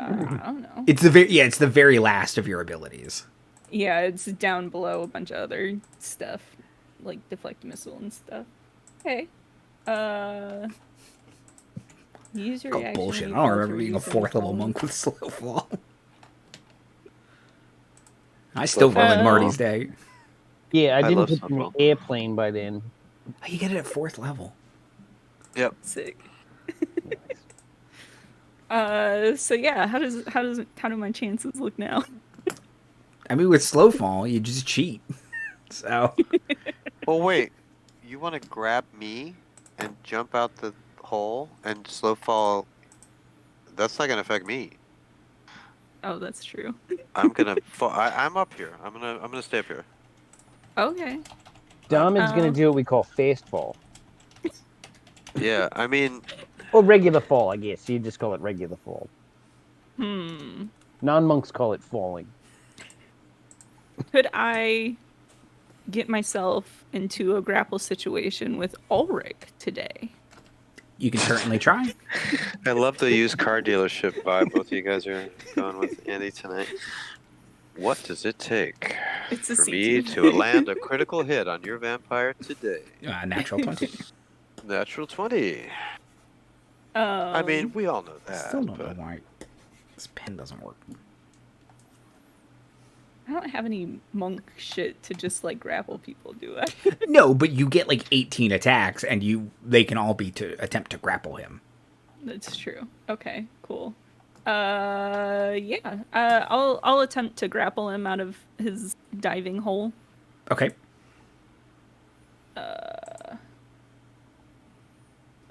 I don't know. It's the very last of your abilities. Yeah, it's down below a bunch of other stuff, like deflect missile and stuff. Okay. Use your Oh reaction. bullshit! when I you don't fall remember through being a using 4th level falling. monk with slow fall. I still ruin Marty's day. Yeah, I I didn't love put in Sunwell. the airplane by then. Oh, you get it at 4th level. Yep. Sick. So yeah, how do my chances look now? I mean, with slow fall, you just cheat. So Well, wait. You want to grab me and jump out the hole and slow fall? That's not going to affect me. Oh, that's true. I'm gonna fall. I'm up here. I'm gonna stay up here. Okay. Darmuid's going to do what we call fast fall. Yeah. I mean, Or regular fall, I guess. You just call it regular fall. Non-monks call it falling. Could I get myself into a grapple situation with Ulrich today? you can certainly try. I love the used car dealership vibe both of you guys are going with Andy tonight. What does it take It's a for CT. me to land a critical hit on your vampire today? Natural 20. Natural 20. I mean, we all know that. Still don't know but why this pen doesn't work. I don't have any monk shit to just like grapple people, do I? No, but you get like 18 attacks, and they can all be to attempt to grapple him. That's true. Okay, cool. Yeah. I'll attempt to grapple him out of his diving hole. Okay.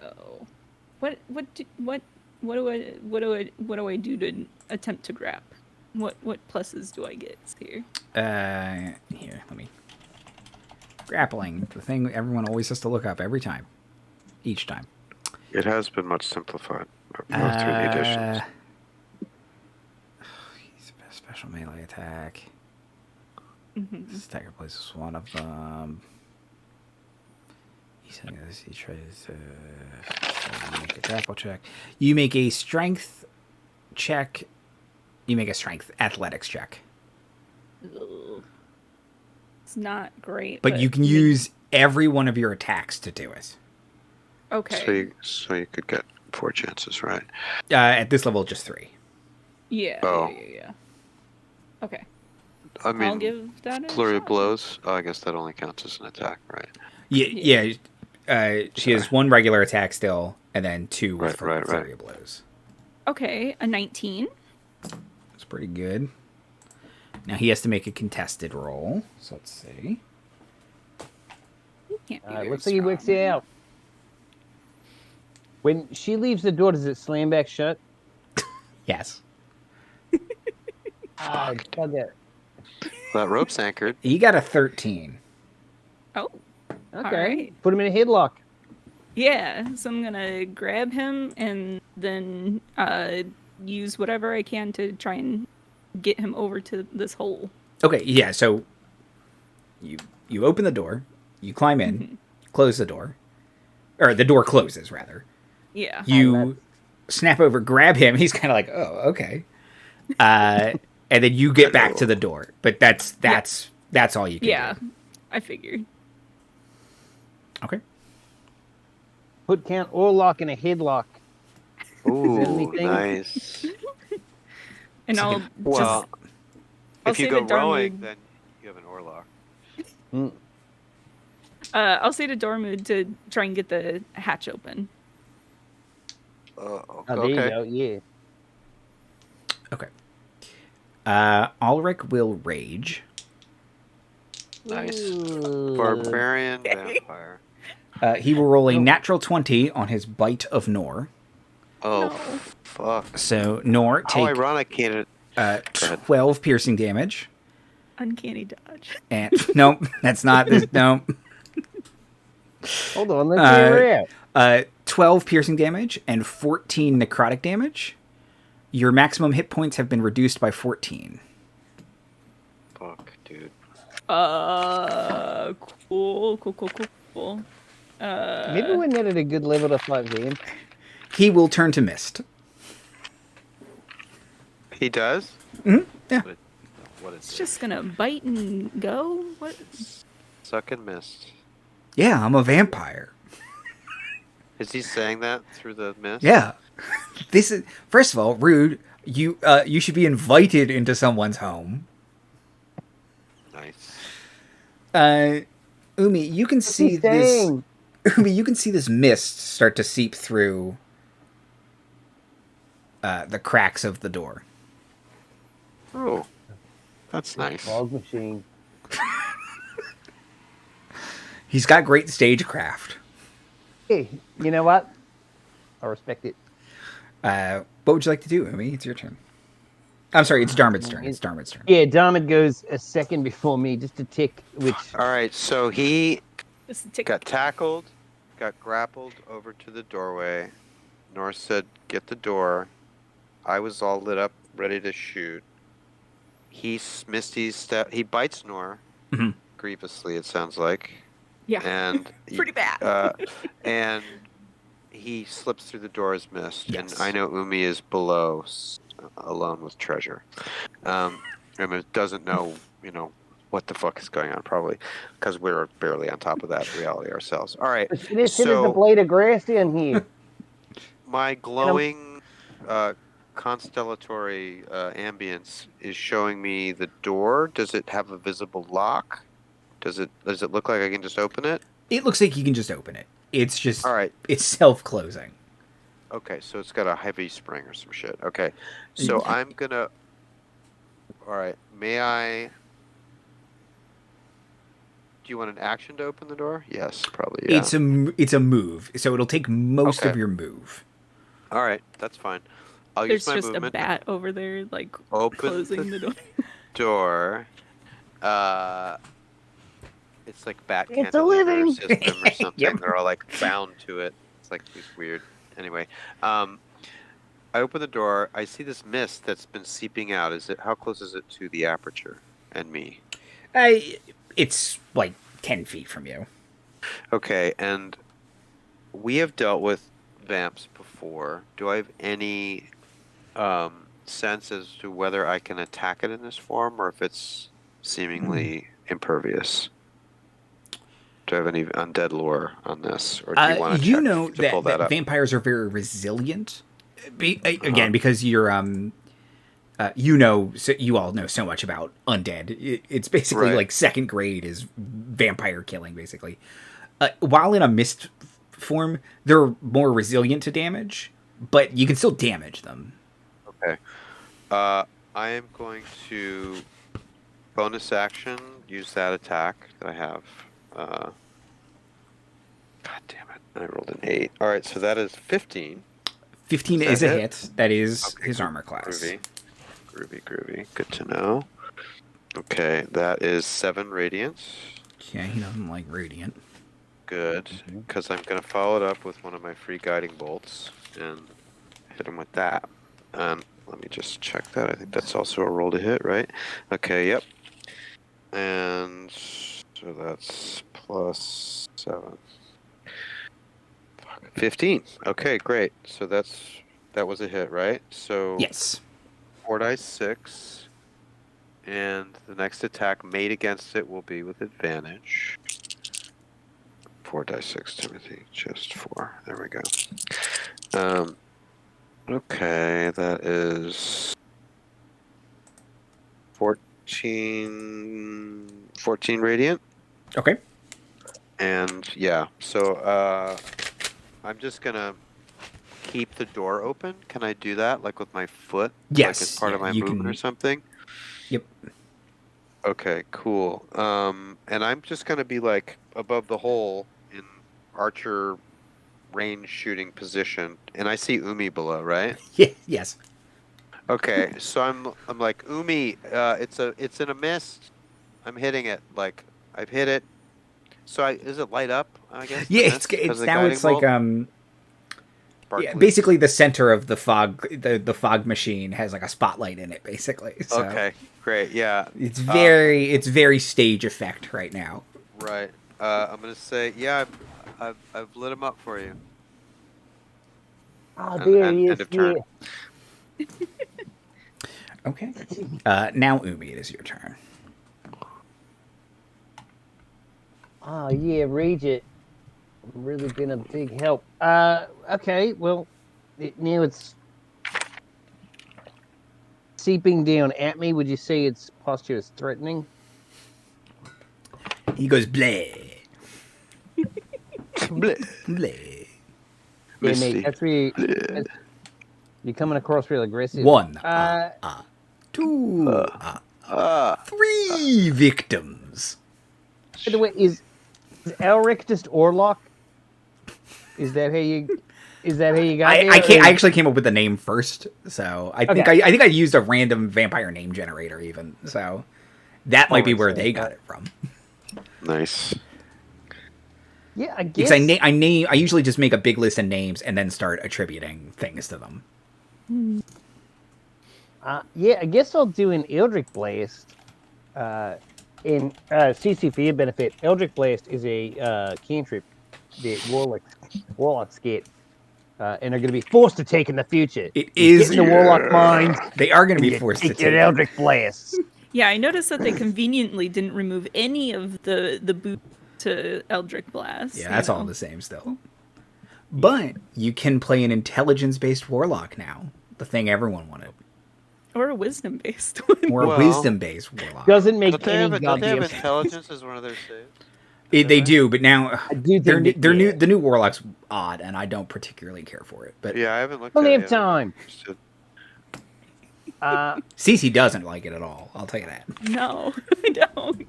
Oh. What do I do to attempt to grab? What pluses do I get here? Here, let me. Grappling, the thing everyone always has to look up every time, each time. it has been much simplified through the additions. Special melee attack. Stagger places one of them. He's telling us he tries to make a grapple check. You make a strength check. You make a strength athletics check. Ugh. It's not great. But you can use every one of your attacks to do it. Okay. So you could get 4 chances, right? At this level, just 3. Yeah. Oh. Yeah. Okay. I mean, I'll give that a flurry of shot. blows. Oh, I guess that only counts as an attack, right? Yeah. She has 1 regular attack still, and then 2 with Right. flurry of blows. Okay, a 19. That's pretty good. Now he has to make a contested roll. So let's see. He can't be very Looks like he works strong. it out. When she leaves the door, does it slam back shut? Yes. Bugger. That rope's anchored. He got a 13. Oh, Okay. right. Put him in a headlock. yeah. So I'm gonna grab him and then use whatever I can to try and get him over to this hole. Okay, yeah, so you open the door, you climb in, close the door. Or the door closes, rather. Yeah. You snap over, grab him. He's kind of like, oh, okay. And then you get back to the door. But that's all you can Yeah. do. I figured. Okay. Put Count Orlock in a headlock. Ooh, anything? nice. And I'll Well, I'll if you say go to rowing, Darmuid- then you have an Warlock. I'll say to Darmuid to try and get the hatch open. Oh, there you Okay. go. Yeah. Okay. Ulrich will rage. Nice. Ooh. Barbarian vampire. He will roll a natural 20 on his bite of Nor. Oh, No. fuck. So Nor How take ironic can it? ahead. 12 piercing damage. Uncanny dodge. And nope, that's not this. Nope. Hold on. Let's hear it out. 12 piercing damage and 14 necrotic damage. Your maximum hit points have been reduced by 14. Fuck, dude. Cool. Maybe we're not at a good level to fight them. He will turn to mist. He does? Mhm, yeah. What It's is it? just gonna bite and go? What? Suck and mist. Yeah, I'm a vampire. Is he saying that through the mist? Yeah. This is, first of all, rude. You should be invited into someone's home. Nice. Umi, you can see he's this. saying? Umi, you can see this mist start to seep through the cracks of the door. Oh, that's nice. Fog machine. He's got great stagecraft. Hey, you know what? I respect it. What would you like to do, Umi? It's your turn. I'm sorry, it's Darmuid's turn. It's Darmuid's turn. Yeah, Darmuid goes a second before me, just a tick, which All right, so he Just a tick. got tackled, got grappled over to the doorway. Nor said, "Get the door." I was all lit up, ready to shoot. He he bites Nor Mhm. grievously. It sounds like, Yeah. and Pretty bad. and he slips through the door as mist. Yes. And I know Umi is below, alone with treasure. And it doesn't know, what the fuck is going on, probably, because we're barely on top of that reality ourselves. All right. this is a So blade of grass down here. my glowing constellatory ambience is showing me the door. Does it have a visible lock? Does it look like I can just open it? It looks like you can just open it. It's just, All right. it's self-closing. Okay, so it's got a heavy spring or some shit. Okay, so I'm gonna. All right, may I? Do you want an action to open the door? Yes, probably. Yeah. It's a move, so it'll take most of Okay. your move. All right, that's fine. I'll There's use my just movement. a bat over there, like Open closing the door. door. It's like bat It's a cantilever living. system or something. Yep. They're all like bound to it. It's like this weird. Anyway, I open the door. I see this mist that's been seeping out. How close is it to the aperture and me? It's like 10 feet from you. Okay, and we have dealt with vamps before. Do I have any sense as to whether I can attack it in this form or if it's seemingly impervious? Do I have any undead lore on this, or do you want to You check know to pull that up? vampires are very resilient. Again, Uh-huh. because you're you all know so much about undead. It's basically Right. like second grade is vampire killing, basically. While in a mist form, they're more resilient to damage, but you can still damage them. Okay. I am going to bonus action use that attack that I have. God damn it! I rolled an 8. All right, so that is 15. 15 Is is that a hit? hit. That is Okay, his armor class. Groovy. Good to know. Okay, that is 7 radiance. Yeah, he doesn't like radiant. Good, because I'm going to follow it up with one of my free guiding bolts and hit him with that. And let me just check that. I think that's also a roll to hit, right? Okay, yep. And so that's plus 7. 15. Okay, great. So that was a hit, right? So Yes. 4 dice 6, and the next attack made against it will be with advantage. 4 dice 6, Timothy. Just 4. There we go. Okay, that is 14 radiant. Okay. And yeah, so I'm just gonna keep the door open. Can I do that, like with my foot? Like Yes. as part of my you movement can. or something? Yep. Okay, cool. And I'm just gonna be like above the hole in archer range shooting position, and I see Umi below, right? Yeah. Yes. Okay, so I'm like Umi. It's in a mist. I'm hitting it. Like I've hit it. So is it light up? I guess the Yeah. mist because It's the now. guiding It's like bolt Yeah, sparkly. basically the center of the fog, the fog machine has like a spotlight in it, basically. So Okay, great. Yeah. it's very stage effect right now. Right. I'm gonna say yeah. I've lit him up for you. Oh, there he is. End of turn. Yeah. Okay. Now Umi, it is your turn. Oh, yeah, Regent. Really been a big help. Okay, well, now it's seeping down at me. Would you say its posture is threatening? He goes bleh Bleh. bleh. Yeah, Misty. mate, that's really you're coming across real aggressive. 1, 2, Ah. 3 victims. By the way, is Elric just Warlock? Is that how you got there? I can't. or- I actually came up with the name first, so I think Okay. I think I used a random vampire name generator even. So that might be makes where sense, they got right? it from. Nice. Yeah, I guess. Because I usually just make a big list of names and then start attributing things to them. Yeah, I guess I'll do an Eldritch Blast. In CC for your benefit, Eldritch Blast is a cantrip that warlocks get, and are going to be forced to take in the future. It You is. get in the warlock mind. They are going to be You forced to take your take. Eldritch Blasts. Yeah, I noticed that they conveniently didn't remove any of the boot to Eldritch Blast. Yeah, that's all the same still. But you can play an intelligence-based warlock now. The thing everyone wanted. Or a wisdom-based one. Or a Well- wisdom-based warlock. Doesn't make Don't they have any goddamn goddamn sense. intelligence as one of their saves? They do, but now I do they're think they're new. yeah. The new warlock's odd, and I don't particularly care for it. But Yeah, I haven't looked Only at have it yet. time. Cece doesn't like it at all. I'll tell you that. No, I don't.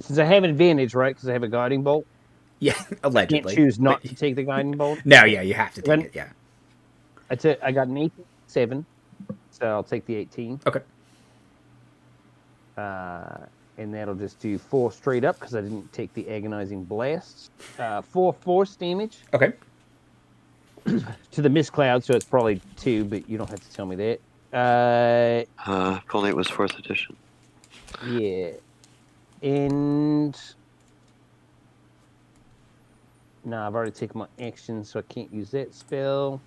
Since I have an advantage, right? Because I have a guiding bolt. Yeah, Can't allegedly. choose not But- to take the guiding bolt. No, yeah, you have to take When- it. Yeah. I got an 8-7, so I'll take the 18. Okay. And that'll just do 4 straight up because I didn't take the agonizing blasts. 4 force damage Okay. to the mist cloud, so it's probably 2, but you don't have to tell me that. If only it was 4th edition. Yeah. And No, I've already taken my action, so I can't use that spell.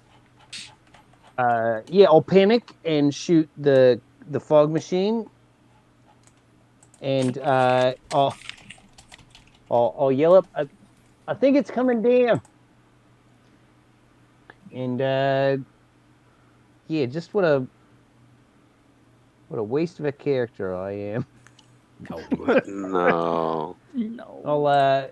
Yeah, I'll panic and shoot the fog machine, and I'll yell up. I think it's coming down. And yeah, just what a waste of a character I am. No. No.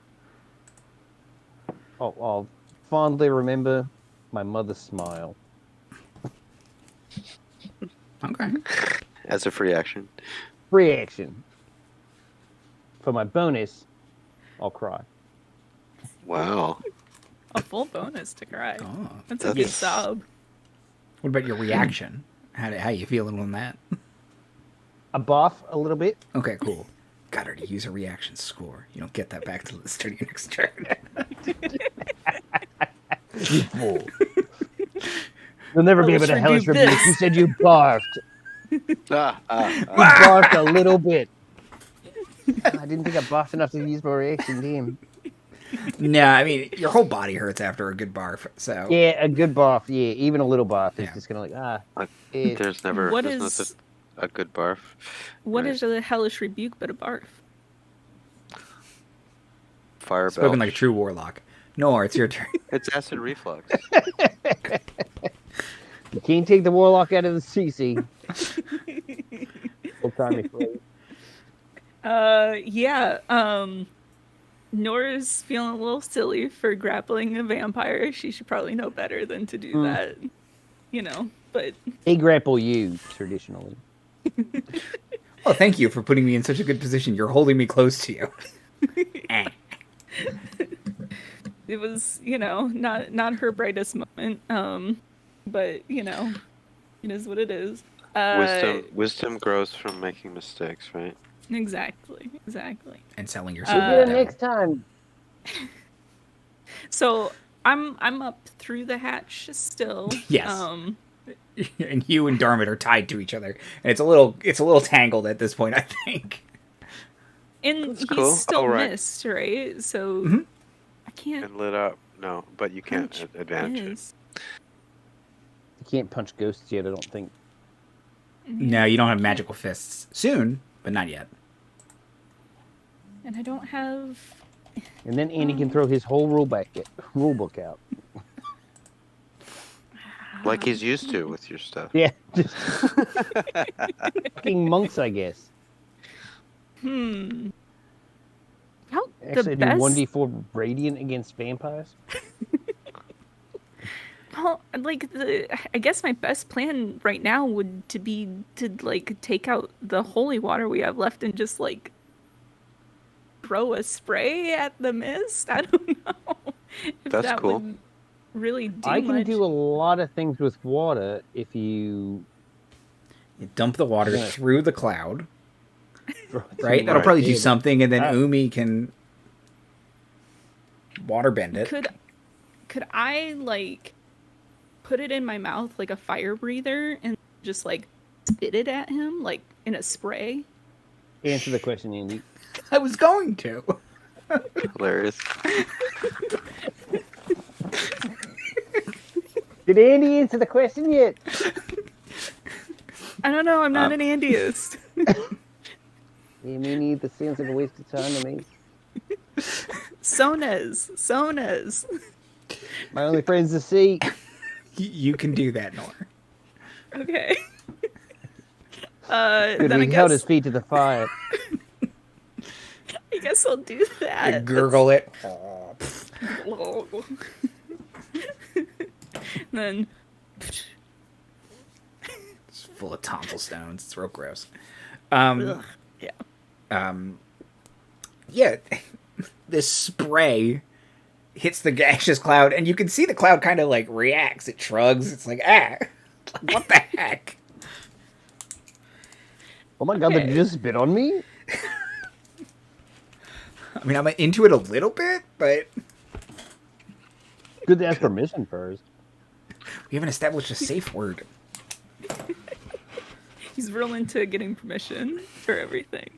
I'll fondly remember my mother's smile. Okay. As a free action. Free action. For my bonus, I'll cry. Wow. A full bonus to cry. Oh, That's a good sob. What about your reaction? How you feeling on that? A buff a little bit. Okay, cool. Got her to use a reaction score. You don't get that back till the start of your next turn. You fool. You'll never be able to hellish rebuke. You said you barfed. You barfed a little bit. I didn't think I barfed enough to use my reaction, damn. No, I mean, your whole body hurts after a good barf, so... Yeah, a good barf, yeah. Even a little barf is just going to There's never a good barf. What is a hellish rebuke but a barf? Fire Spoken belch. like a true warlock. Nor, it's your turn. It's acid reflux. You can't take the warlock out of the CC. Full time free. Nora's feeling a little silly for grappling a vampire. She should probably know better than to do that. But... They grapple you, traditionally. Well, thank you for putting me in such a good position. You're holding me close to you. It was, not her brightest moment. But, it is what it is. Wisdom grows from making mistakes, right? Exactly. And selling We'll yourself. get it next time. So I'm up through the hatch still. Yes. And you and Darmuid are tied to each other, and it's a little tangled at this point, I think. And That's he's cool. still Right. missed, right? So I can't. And lit up. No, but you can't punch advantage it. miss. You can't punch ghosts yet, I don't think. No, you don't have magical fists. Soon, but not yet. And I don't have. And then Andy can throw his whole rule book out. Like he's used to with your stuff. Yeah, just fucking monks, I guess. How Actually, the do best? 1d4 radiant against vampires. Well, I guess my best plan right now would be to take out the holy water we have left and just throw a spray at the mist. I don't know if That's that cool. would really do I can much. do a lot of things with water if you dump the water through the cloud, throw it right? to That'll my probably do head. something, and then Umi can waterbend it. Could I put it in my mouth like a fire breather and just spit it at him in a spray? Answer the question, Andy. I was going to. Hilarious. Did Andy answer the question yet? I don't know. I'm not an Andyist. Yeah, me neither. Sounds like a waste of time to me. Sonas. My only friend's the sea. You can do that, Nor. Okay. Good, then we I held guess his feet to the fire. I guess I'll do that. Gurgle it. Then It's full of tonsil stones. It's real gross. ugh, Yeah, this spray hits the gaseous cloud, and you can see the cloud kind of reacts. It shrugs. It's like, what the heck? Oh my god, Okay. did you just spit on me? I mean, I'm into it a little bit, but Good to ask permission first. we haven't established a safe word. he's real into getting permission for everything.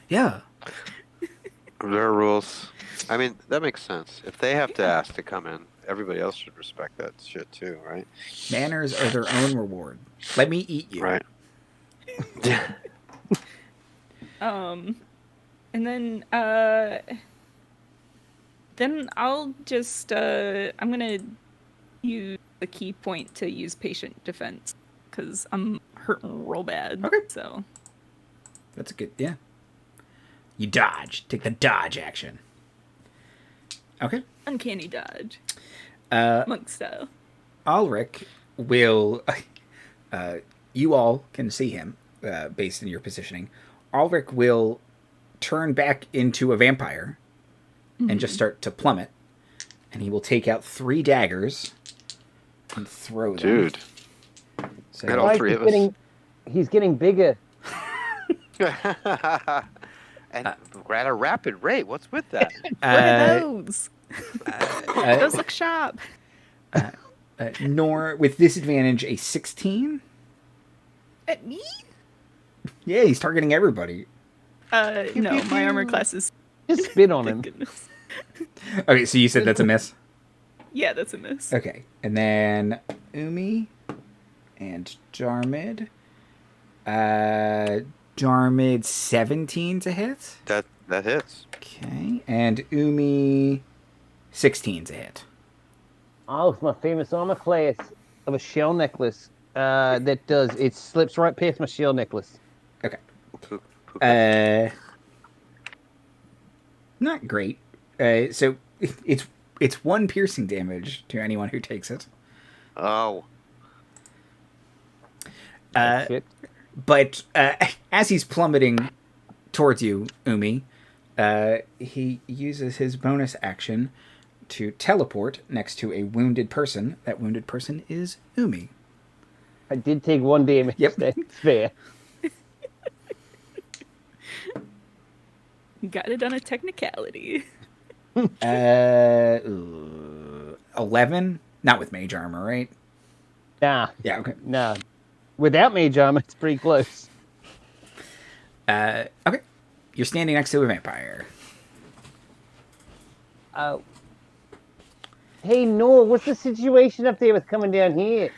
Yeah. There are rules. I mean, that makes sense. If they have to ask to come in, everybody else should respect that shit too, right? Manners are their own reward. Let me eat you. Right. And then I'll just I'm gonna use the key point to use patient defense because I'm hurting real bad. Okay. So That's a good, yeah. You dodge. Take the dodge action. Okay. uncanny dodge, monk style. Ulrich will. You all can see him based on your positioning. Ulrich will turn back into a vampire and just start to plummet. And he will take out 3 daggers and throw them. Dude. So, Got all 3 of us. He's getting bigger. And at a rapid rate. What's with that? Look at those. Those look sharp. Nor with disadvantage a 16. At me? Yeah, he's targeting everybody. No, my armor class is. Just spit on him. Thank goodness. Okay, so you said that's a miss? Yeah, that's a miss. Okay, and then Umi and Darmuid. Darmuid 17 to hit. That hits. Okay, and Umi 16 to hit. Oh, it's my famous armor class of a shell necklace. It slips right past my shell necklace. Okay. Poop. Not great. So it's 1 piercing damage to anyone who takes it. Oh. Shit. But as he's plummeting towards you, Umi, he uses his bonus action to teleport next to a wounded person. That wounded person is Umi. I did take 1 damage. Yep. That's fair. Got it on a technicality. 11? Not with mage armor, right? Nah. Yeah, okay. Nah. Without mage armor, it's pretty close. Okay. You're standing next to a vampire. Hey, Noah, what's the situation up there with coming down here?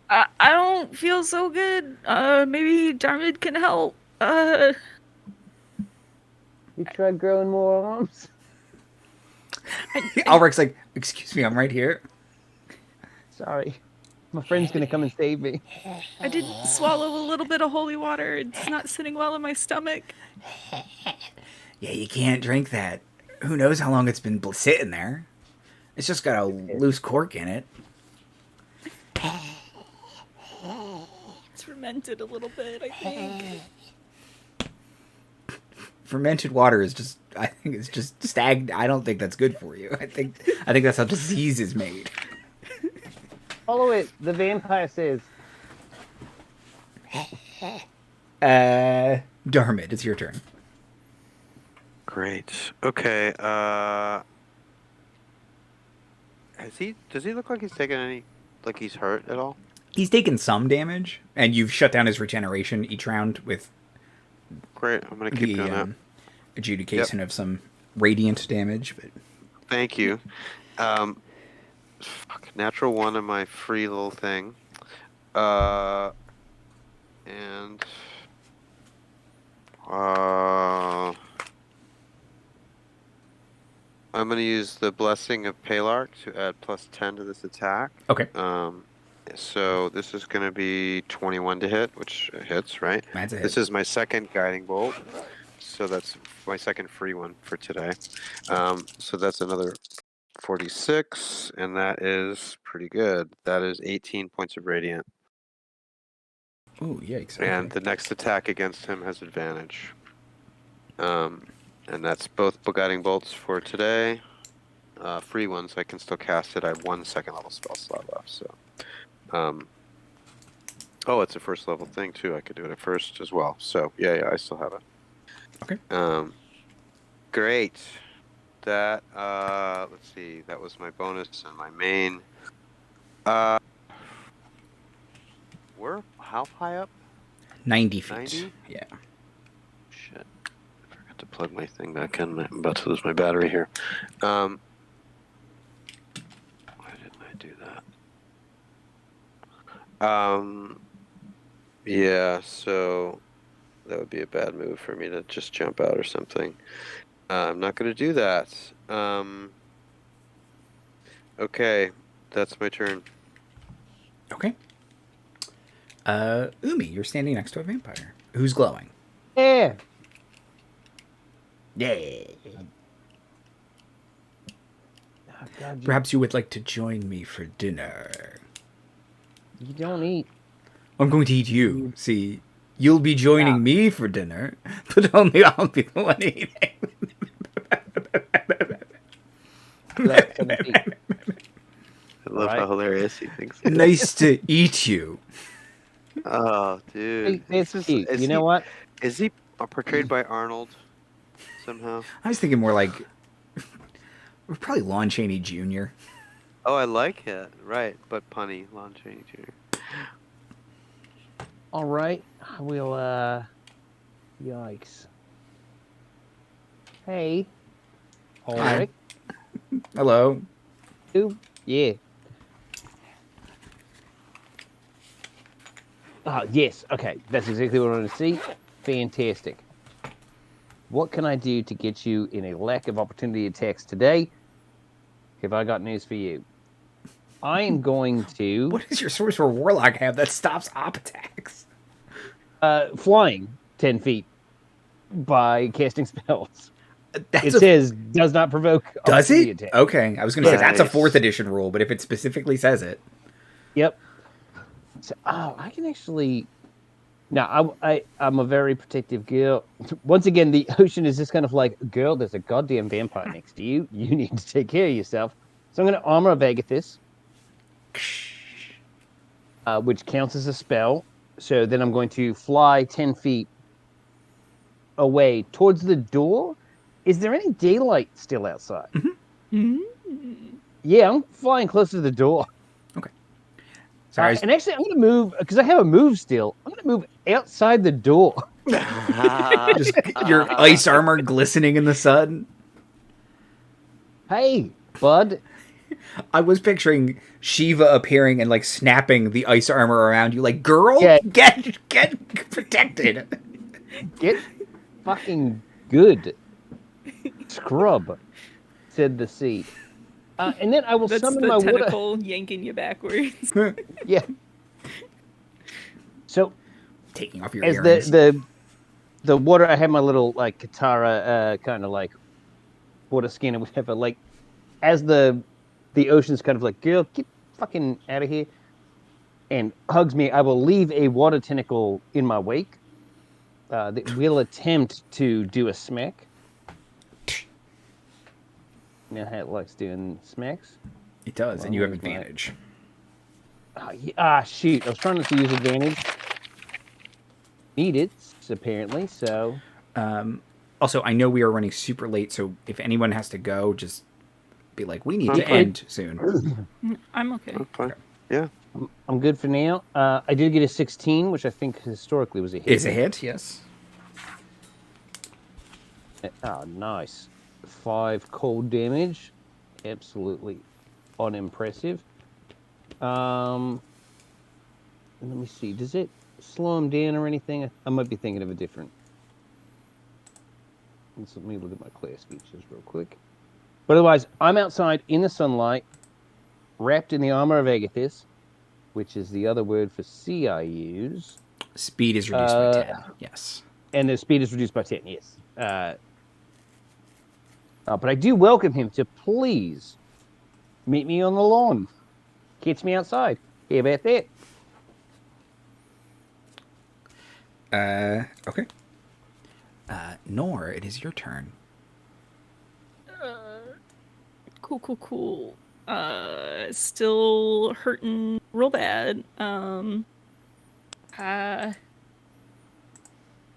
I don't feel so good. Maybe Darmuid can help. You tried growing more arms? Ulrich's like, excuse me, I'm right here. Sorry. My friend's gonna come and save me. I did swallow a little bit of holy water. It's not sitting well in my stomach. Yeah, you can't drink that. Who knows how long it's been sitting there? It's just got a loose cork in it. It's fermented a little bit, I think. Fermented water is just, I think it's just stagnant. I don't think that's good for you. I think that's how disease is made. Follow it. The vampire says. Darmuid, it's your turn. Great. Okay. Does he look like he's taken any, like he's hurt at all? He's taken some damage, and you've shut down his regeneration each round with Great. I'm gonna keep doing that. Adjudication of some radiant damage. But Thank you. Natural 1 on my free little thing. And I'm gonna use the Blessing of Palarch to add +10 to this attack. okay, So this is gonna be 21 to hit, which hits, right? that's a hit. This is my second guiding bolt, so that's my second free one for today. So that's another 46, and that is pretty good. That is 18 points of radiant. Oh, yikes! And the next attack against him has advantage. And that's both guiding bolts for today. Free ones, I can still cast it. I have 1 second level spell slot left, so. Oh, it's a first level thing too. I could do it at first as well. So yeah, I still have it. Okay. Great. That let's see. That was my bonus and my main. How high up? 90 feet. 90? Yeah. Shit. I forgot to plug my thing back in. I'm about to lose my battery here. Why didn't I do that? Yeah, so that would be a bad move for me to just jump out or something. I'm not going to do that. Okay, that's my turn. Okay. Umi, you're standing next to a vampire who's glowing. Yeah. Yeah. Oh, God, Perhaps you would like to join me for dinner. you don't eat. I'm going to eat you. See, you'll be joining me for dinner, but only I'll be the one eating. Like, some eat. I love Right. how hilarious he thinks. It is. Nice to eat you. Oh, dude. It's This is- cute. is You know he- what? Is he portrayed by Arnold somehow? I was thinking more like probably Lon Chaney Jr. Oh, I like it. Right, but punny, Lon Chaney Jr. All right. I will, yikes. Hey. All Hi. right. Hello. Yeah. Yes. Okay. That's exactly what I want to see. Fantastic. What can I do to get you in a lack of opportunity attacks today? Have I got news for you? I am going to What does your Sorcerer Warlock have that stops op attacks? flying 10 feet by casting spells. That's It says does not provoke does opportunity it? attacks. Okay, I was going to say that's a Nice. 4th edition rule, but if it specifically says it, Yep. So, I can actually. Now, I'm a very protective girl. Once again, the ocean is just kind of like, girl, there's a goddamn vampire next to you. You need to take care of yourself. So I'm going to Armor of Agathis, which counts as a spell. So then I'm going to fly 10 feet away towards the door. Is there any daylight still outside? Mm. Yeah, I'm flying close to the door. sorry, And actually, I'm going to move, because I have a move still. I'm going to move outside the door. just your ice armor glistening in the sun. Hey, bud. I was picturing Shiva appearing and like snapping the ice armor around you, like, girl, Yeah. get protected. Get fucking good. Scrub, said the sea. And then I will That's summon the my water. tentacle yanking you backwards. Yeah. So Taking off your as earrings. the water, I have my little like Katara kind of like water skin or whatever. Like as the ocean's kind of like, girl, get fucking out of here, and hugs me. I will leave a water tentacle in my wake. That will attempt to do a smack. You know how it likes doing smacks? It does, and you have Where's my- advantage. Shoot. I was trying not to use advantage. Need it, apparently, so... Also, I know we are running super late, so if anyone has to go, just be like, we need to Okay. end soon. I'm okay. Oh, fine. Yeah. I'm good for now. I did get a 16, which I think historically was a hit. Is a hit, yes. Oh, nice. 5 cold damage. Absolutely unimpressive. Let me see. Does it slow him down or anything? I might be thinking of a different. Let me look at my class features real quick. But otherwise, I'm outside in the sunlight, wrapped in the armor of Agathis, which is the other word for sea I use. Speed is reduced by 10, yes. And the speed is reduced by 10, yes. But I do welcome him to please meet me on the lawn. Catch me outside. How about that? Okay. Nor, it is your turn. Cool. Still hurting real bad.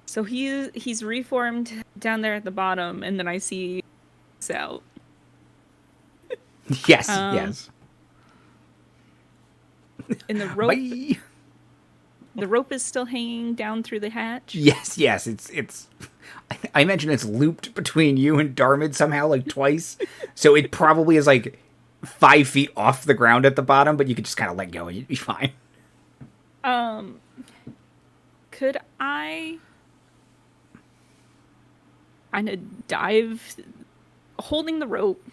So he's reformed down there at the bottom, and then I see out. Yes, Um, yes. And the rope, Bye. the rope is still hanging down through the hatch. Yes, it's I imagine it's looped between you and Darmuid somehow, like twice. So it probably is like 5 feet off the ground at the bottom, but you could just kind of let go and you'd be fine. Could I kind of dive, holding the rope,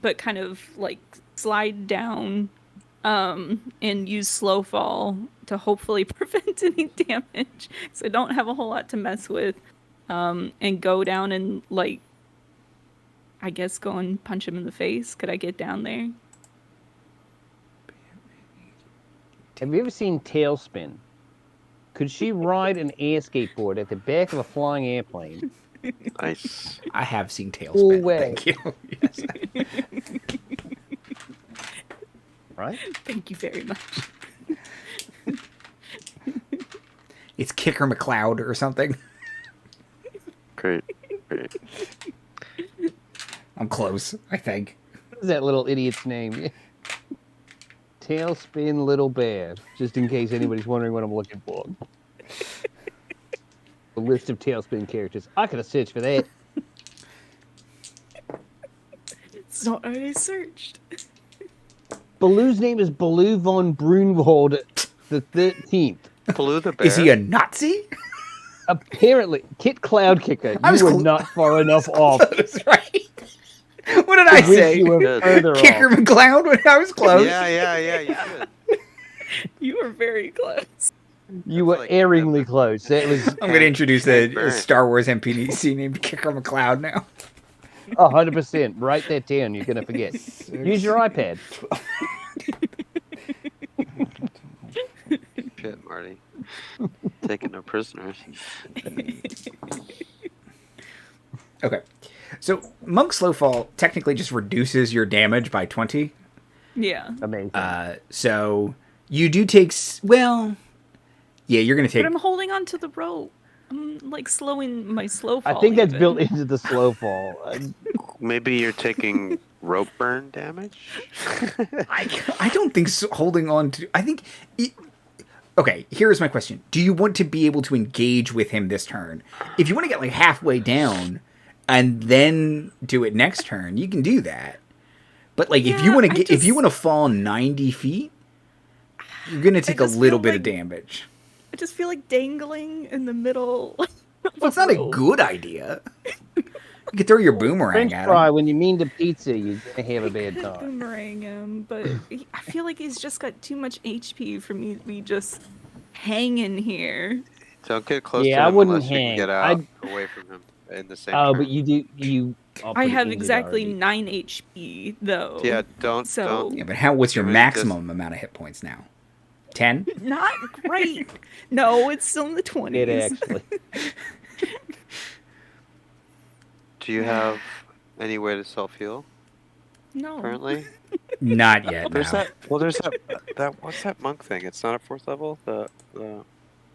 but kind of like slide down, and use slow fall to hopefully prevent any damage, because I don't have a whole lot to mess with, and go down and like, I guess go and punch him in the face. Could I get down there? Have you ever seen Tailspin? Could she ride an air skateboard at the back of a flying airplane? Nice. I have seen Full Tailspin. way. Thank you. Yes. Right? Thank you very much. It's Kicker McCloud or something. Great. Great. I'm close, I think. What is that little idiot's name? Tailspin Little Bear, just in case anybody's wondering what I'm looking for. A list of Tailspin characters. I could have searched for that. It's not what I searched. Baloo's name is Baloo von Brunwald the 13th. Baloo the bear. Is he a Nazi? Apparently, Kit Cloud Kicker, I was you were cl- not far enough off. That's right. What did I Wish say? you were Good. further Kicker off. McCloud when I was close. Yeah, you did. You were very close. You were Like- erringly close. That was I'm going to introduce Hank a Byrne. Star Wars NPC named Kicker McCloud now. 100%. Write that down. You're going to forget. Use your iPad. Shit, Marty. Taking no prisoners. Okay. So Monk Slowfall technically just reduces your damage by 20. Yeah. Amazing. So you do take... Well... Yeah, you're going to take... But I'm holding on to the rope. I'm like slowing my slow fall. I think that's even. built into the slow fall. Maybe you're taking rope burn damage? I don't think so, holding on to... I think... Okay, here's my question. Do you want to be able to engage with him this turn? If you want to get like halfway down and then do it next turn, you can do that. But like if you Yeah, want to I get if you just- want to fall 90 feet, you're going to take a just little feel bit of like- damage. I just feel like dangling in the middle. Well, it's not a good idea. You could throw your boomerang French at fry, him. when you mean to pizza, you're going to have a bad time. Boomerang him, but I feel like he's just got too much HP for me to be just hanging here. Don't get close Yeah, to I him wouldn't unless you can hang. get out away from him in the same Oh, turn. but you are I pretty have injured exactly already. 9 HP though. Yeah, don't. So- Yeah, but what's your Really maximum amount of hit points now? 10? Not great. No, it's still in the 20s. It actually. Do you have any way to self heal No. currently? Not yet. There's no. that. Well, there's that. What's that monk thing? It's not a 4th level. The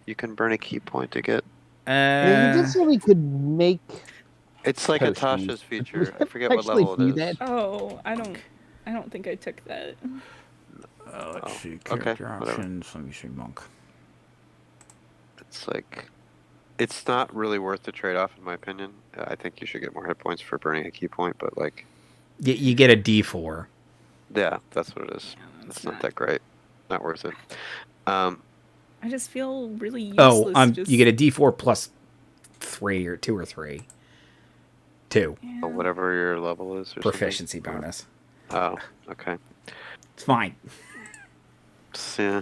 you can burn a key point to get. Yeah, you did say we could make. It's like a Potions. Tasha's feature. We I forget what actually level do it is. that? Oh, I don't think I took that. Let's Oh, see. okay, Character whatever. options. Let me see. Monk. It's like, it's not really worth the trade off in my opinion. I think you should get more hit points for burning a key point, but like, You get a D4. yeah, that's what it is. That's It's not that great. Not worth it. I just feel really useless. just... You get a D4 plus 3 or 2 or 3. 2 Yeah. But whatever your level is. Or proficiency something. bonus. Oh, okay. It's fine. Yeah,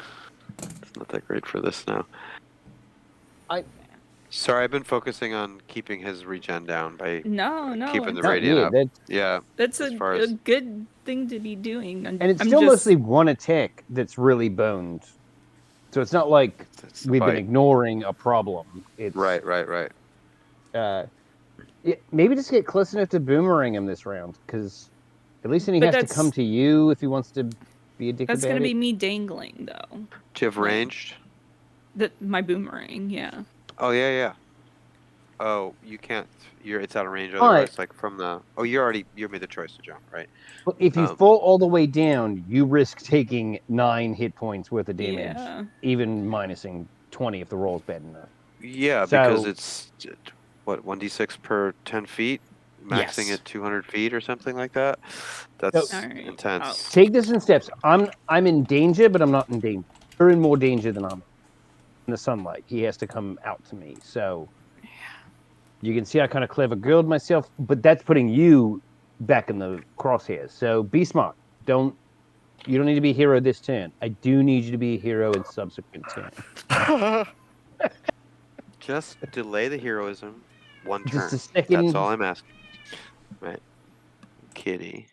it's not that great for this now. I- Sorry, I've been focusing on keeping his regen down by No, keeping the it's- Not radiant weird, up. that- Yeah, that's as a far as- good thing to be doing. and it's I'm still just- mostly one attack that's really boned. So it's not like it's the we've been fight. ignoring a problem. It's Right. Yeah, maybe just get close enough to boomerang him this round, because at least then he But has to that's- come to you if he wants to be a dick That's about gonna it. be me dangling though. Do you have ranged? My boomerang, yeah. Oh yeah. Oh, you can't. It's out of range. Alright. Otherwise, like from the. Oh, you made the choice to jump, right? But if you Um, fall all the way down, you risk taking 9 hit points worth of damage, Yeah. even minusing 20 if the roll's bad enough. Yeah, So- because it's. what, 1d6 per 10 feet, maxing Yes. at 200 feet or something like that. That's So- Alright, intense. Take this in steps. I'm in danger, but I'm not in danger. You're in more danger than I'm in the sunlight. He has to come out to me. So you can see I kind of clever girled myself, but that's putting you back in the crosshairs. So be smart. You don't need to be a hero this turn. I do need you to be a hero in subsequent turn. Just delay the heroism one turn. Just a second. That's all I'm asking. Right. Kitty.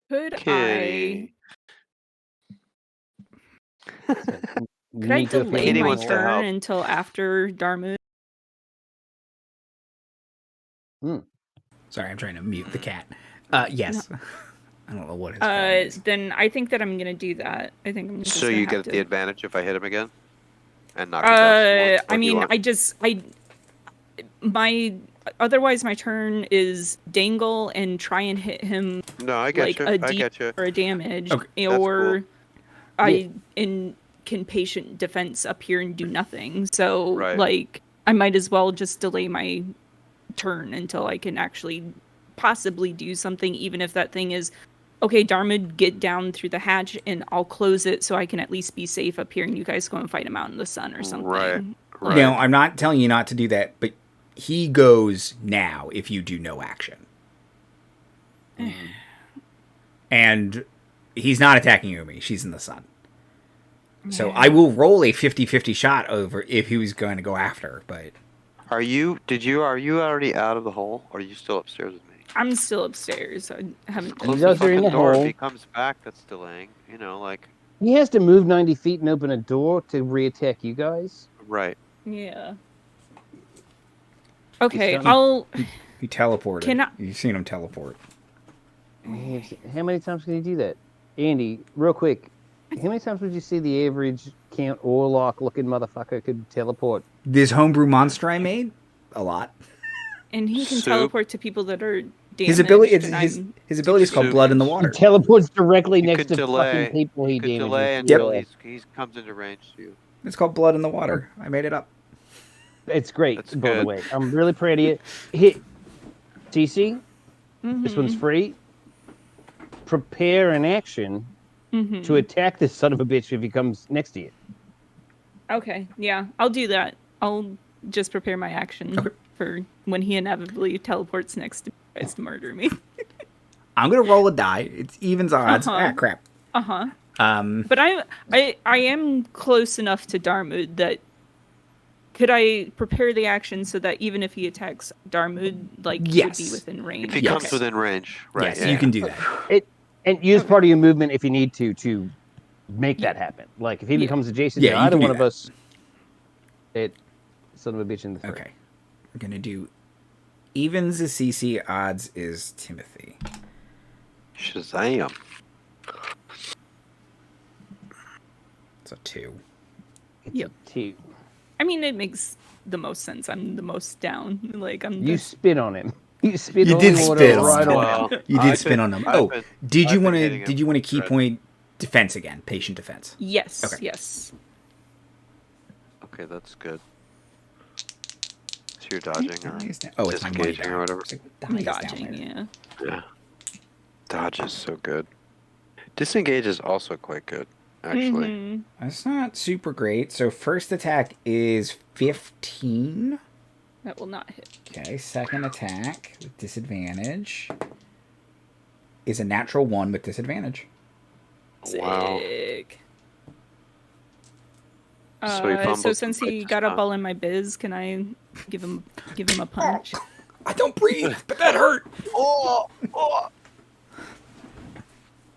Could Kitty. could I Need to delay Kitty my wants to turn help. until after Darmuid? Sorry, I'm trying to mute the cat. Yes. I don't know what his problem is. Then I think that I'm gonna do that. I think I'm just So gonna you have get the to. advantage if I hit him again? And knock him down some more? Or I do you mean, want- otherwise my turn is dangle and try and hit him No, I get like you. a I D get you. or a damage, Okay, that's or cool. can patient defense up here and do nothing. So Right. like I might as well just delay my turn until I can actually possibly do something, even if that thing is okay. Darmuid, get down through the hatch, and I'll close it so I can at least be safe up here, and you guys go and fight him out in the sun or something. Right. Right. No, I'm not telling you not to do that, but he goes now if you do no action. And he's not attacking Umi. She's in the sun. So I will roll a 50-50 shot over if he was going to go after her, but... Are you already out of the hole? Or are you still upstairs with me? I'm still upstairs. I haven't. Close guys the are in fucking the door. If hole. he comes back, that's delaying. You know, like, He has to move 90 feet and open a door to reattack you guys. right. Yeah. Okay, done. I'll. He teleported. Can I- You've seen him teleport. How many times can you do that? Andy, real quick, how many times would you see the average Count Warlock looking motherfucker could teleport? This homebrew monster I made? A lot. And he can Soup. teleport to people that are damaged. His ability and his ability is called Soup. Blood in the He Water. teleports directly You next could to delay. fucking people he You could damages. delay Yep. until he comes into range to you. It's called Blood in the Water. I made it up. It's great, That's by the good. way. I'm really proud of you. Hit TC. Mhm. This one's free. Prepare an action Mhm. to attack this son of a bitch if he comes next to you. Okay, yeah, I'll do that. I'll just prepare my action Okay. for when he inevitably teleports next to me, tries to murder me. I'm going to roll a die. It's evens odds. Uh-huh. Ah, crap. But I am close enough to Darmuid that could I prepare the action so that even if he attacks Darmuid, like he would Yes. be within range. If he Yes. comes within range, right? Yes, yeah. you can do that. And use part of your movement if you need to make that happen. Like if he Yeah. becomes adjacent Yeah, to you either can do one of that. us, it son of a bitch in the throat. Okay. We're going to do evens is CC, odds is Timothy. Shazam. It's a 2. Yep. Two. I mean, it makes the most sense. I'm the most down. Like I'm. You just... spit on him. You spit You on did water spit on right him. on him. You did I've spin been- on them. I've Oh, been- did you I've want been to hitting him did you want to with key red. point defense again? Patient defense. Yes. Okay. Yes. Okay, that's good. So you're dodging or Oh, it's my money disengaging die. or whatever. It's like, I'm die is down dodging. there. Yeah. Yeah. Dodge is so good. Disengage is also quite good, actually. Mhm. That's not super great. So first attack is 15. That will not hit. Okay, second attack with disadvantage is a natural 1 with disadvantage. Wow. Sick. So he fumbled So some since he punches, got up huh? all in my biz, can I give him a punch? I don't breathe, but that hurt. Oh! Oh!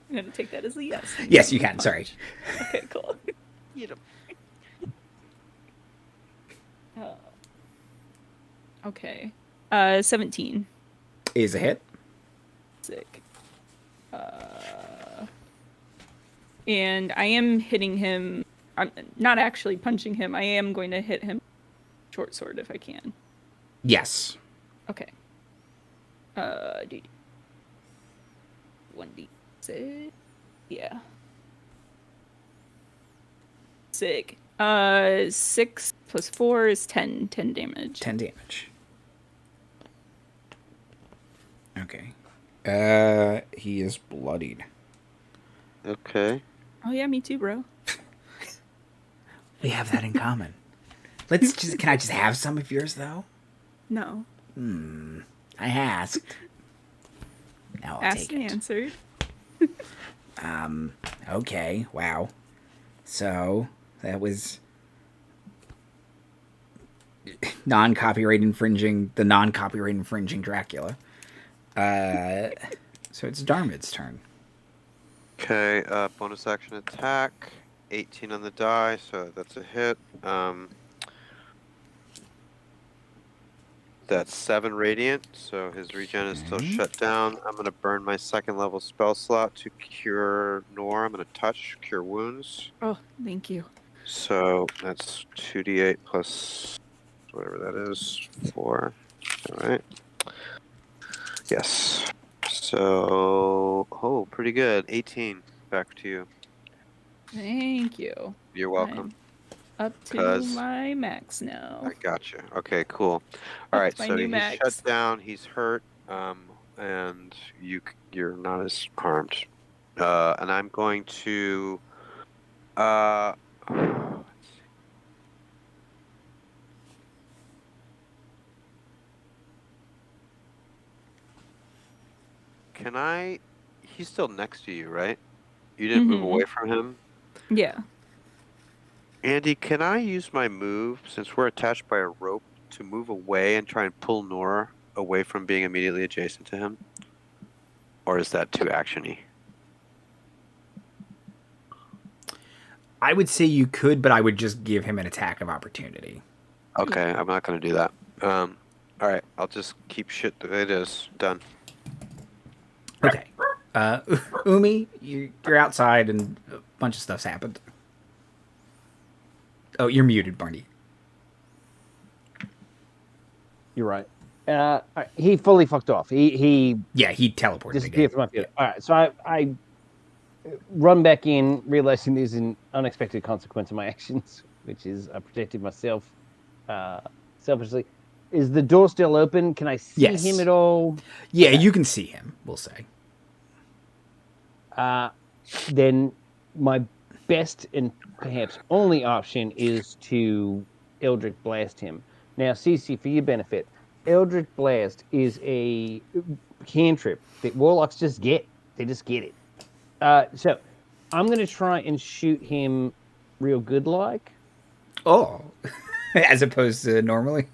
I'm gonna take that as a yes. Yes, you can. Sorry. Okay, cool. Eat him. Okay. 17. Is a hit. Sick. And I am hitting him. I'm not actually punching him. I am going to hit him short sword if I can. Yes. Okay. 1d6. Yeah. Sick. 6 plus 4 is 10. 10 damage. 10 damage. Okay. He is bloodied. Okay. Oh yeah, me too, bro. We have that in common. Can I just have some of yours, though? No. I asked. Now I'll Asked take and it. answered. Okay, wow. So, that was non-copyright infringing Dracula. So it's Darmuid's turn. Okay, bonus action attack. 18 on the die, so that's a hit. That's 7 radiant, so his regen is still shut down. I'm going to burn my 2nd level spell slot to cure Nor. I'm going to touch, cure wounds. Oh, thank you. So that's 2d8 plus whatever that is, 4. Alright. Yes. So, pretty good. 18. Back to you. Thank you. You're welcome. I'm up to 'Cause my max now. I gotcha. Okay, cool. All right, my so new he's max. shut down. He's hurt, and you're not as harmed. And I'm going to. Let's see. Can I? He's still next to you, right? You didn't move away from him. Yeah. Andy, can I use my move, since we're attached by a rope, to move away and try and pull Nora away from being immediately adjacent to him? Or is that too actiony? I would say you could, but I would just give him an attack of opportunity. Okay, I'm not going to do that. Alright, I'll just keep shit the way it is. Done. Okay. Umi, you're outside and a bunch of stuff's happened. Oh, you're muted, Barney. You're right. He fully fucked off. He teleported disappeared from my field. All right, so I run back in, realizing there's an unexpected consequence of my actions, which is I protected myself selfishly. Is the door still open? Can I see him at all? Yeah, you can see him, we'll say. Then my best and perhaps only option is to Eldritch Blast him. Now, CC, for your benefit, Eldritch Blast is a cantrip that Warlocks just get. They just get it. So I'm going to try and shoot him real good-like. Oh, as opposed to normally?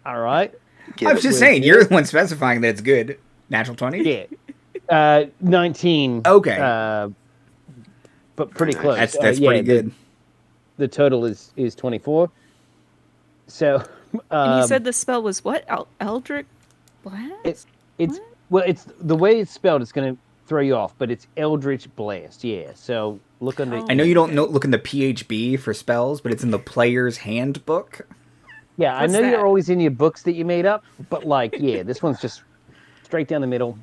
All right. I was just saying, you're the one specifying that it's good. Natural 20? Yeah. 19. Okay. But pretty close. That's pretty good. The total is 24. So, and you said the spell was what? Eldritch Blast? It's the way it's spelled. It's going to throw you off, but it's Eldritch Blast. Yeah. So look under. I know you don't look in the PHB for spells, but it's in the player's handbook. Yeah, I know you're always in your books that you made up, but this one's just straight down the middle.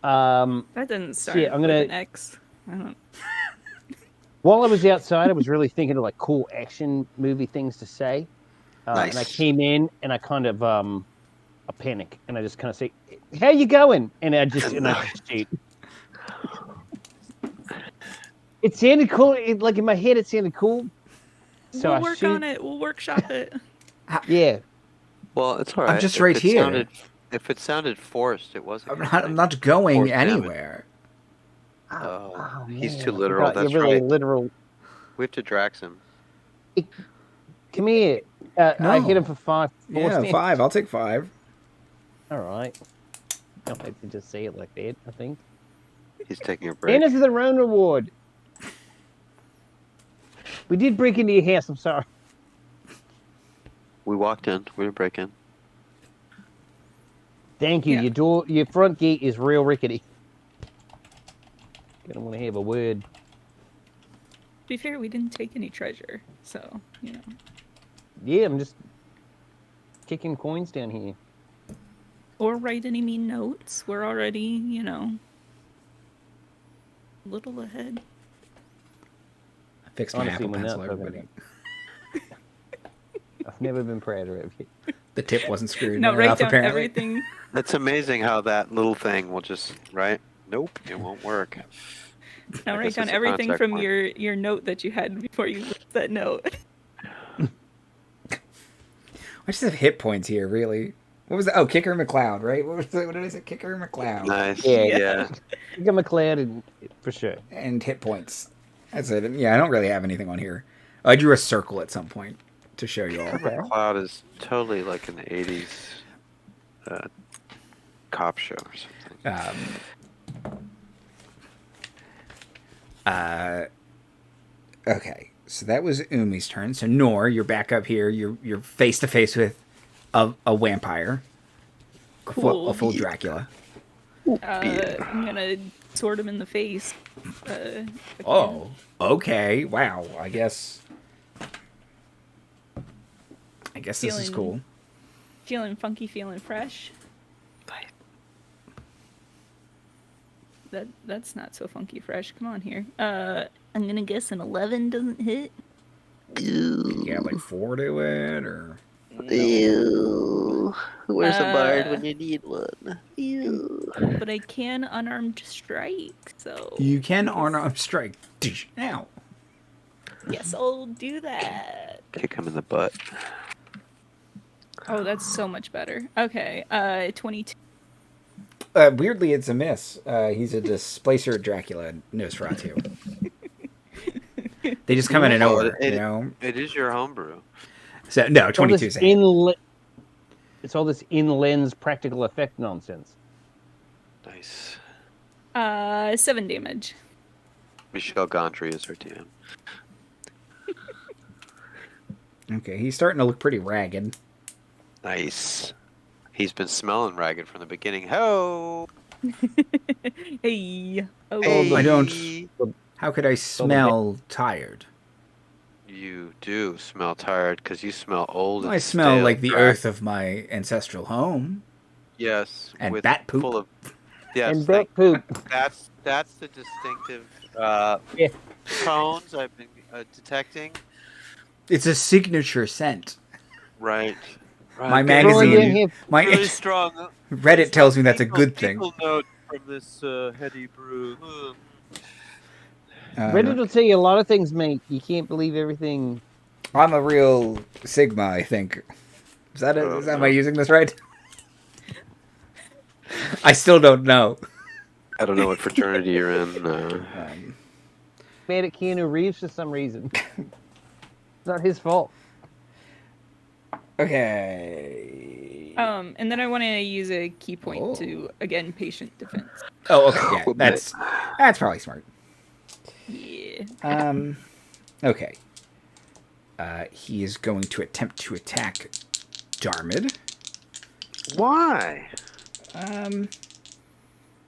That didn't start with an X. I don't. While I was outside, I was really thinking of cool action movie things to say. Nice. And I came in and I kind of a panic, and I just kind of say, "How you going?" And I just shoot. It sounded cool. In my head, it sounded cool. So we'll work on it. We'll workshop it. Yeah. Well, it's all right. I'm just right here. If it sounded forced, it wasn't. I'm not going anywhere. Oh, he's too literal. That's you're really right. literal. We have to Drax him. Come here. No. I hit him for 5. Yeah, 5. I'll take 5. All right. I'll have to just say it like that, I think. He's taking a break. And it's the Rona Award. We did break into your house. I'm sorry. We walked in. We didn't break in. Thank you. Yeah. Your front gate is real rickety. Gonna want to have a word. To be fair, we didn't take any treasure, so Yeah, I'm just kicking coins down here. Or write any mean notes. We're already, a little ahead. Fixed my Honestly, Apple we're not Pencil, talking everybody. I've never been prouder of you. The tip wasn't screwed Now write enough, down apparently. everything. It's amazing how that little thing will just right. Nope, it won't work. Now I write guess down it's a everything contact from form. your note that you had before you left that note. I just have hit points here, really. What was that? Oh, Kicker McLeod, right? What did I say? Kicker McLeod. Nice. Yeah. Yeah. You got McLeod and for sure. And hit points. That's it. Yeah, I don't really have anything on here. I drew a circle at some point to show you all. Okay. Cloud is totally like an '80s cop show or something. Okay, so that was Umi's turn. So Nor, you're back up here. You're face to face with a vampire, Cool. a full Dracula. I'm gonna sword him in the face. If I can. Oh, okay. Wow. I guess this is Feeling- cool. Feeling funky, feeling fresh. That's not so funky fresh. Come on here. I'm gonna guess an 11 doesn't hit. You got like 4 to it, or Ew. Where's a bard Uh, when you need one? Ew. But I can unarmed strike, so you can unarmed strike. Now, yes, I'll do that. Kick him in the butt. Oh, that's so much better. Okay, 22. weirdly, it's a miss. He's a displacer Dracula Nosferatu. They just come in and Well, over, you know. It is your homebrew. So no, All 22 this is a hit. It's all this in-lens practical effect nonsense. Nice. 7 damage. Michelle Gondry is our DM. Okay, he's starting to look pretty ragged. Nice. He's been smelling ragged from the beginning. Ho! Hey. Oh, Hey! I don't- How could I smell tired? You do smell tired because you smell old. I and smell stale, like the Brad. earth of my ancestral home. Yes, And with bat poop. Full of, yes, And bat poop. that's the distinctive Yeah. tones I've been detecting. It's a signature scent. Right. My Throwing in magazine, here- my Really strong. Reddit tells me that's a good thing. Note from this heady brew. Reddit will tell you a lot of things, mate. You can't believe everything. I'm a real Sigma, I think. Is that it? Oh, Am no. I using this right? I still don't know. I don't know what fraternity you're in. Mad at Keanu Reeves for some reason. It's not his fault. Okay. and then I want to use a key point Oh. to again patient defense. Oh, okay. Yeah, that's probably smart. Yeah. Okay. He is going to attempt to attack Darmuid. Why?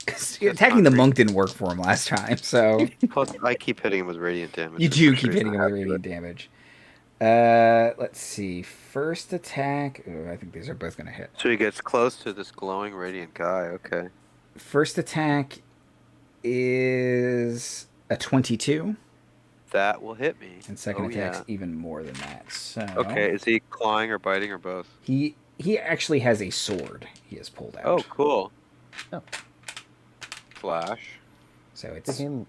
'Cause attacking the monk didn't work for him last time, so Plus, I keep hitting him with radiant damage. you do I'm keep sure hitting he's him not with happy radiant damage. Let's see. First attack. Oh, I think these are both going to hit. So he gets close to this glowing radiant guy. Okay. First attack is a 22, That will hit me. and second Oh, attack's yeah. even more than that. So Okay, is he clawing or biting or both? he actually has a sword he has pulled out. Oh, cool. Oh. Flash. So To it's him,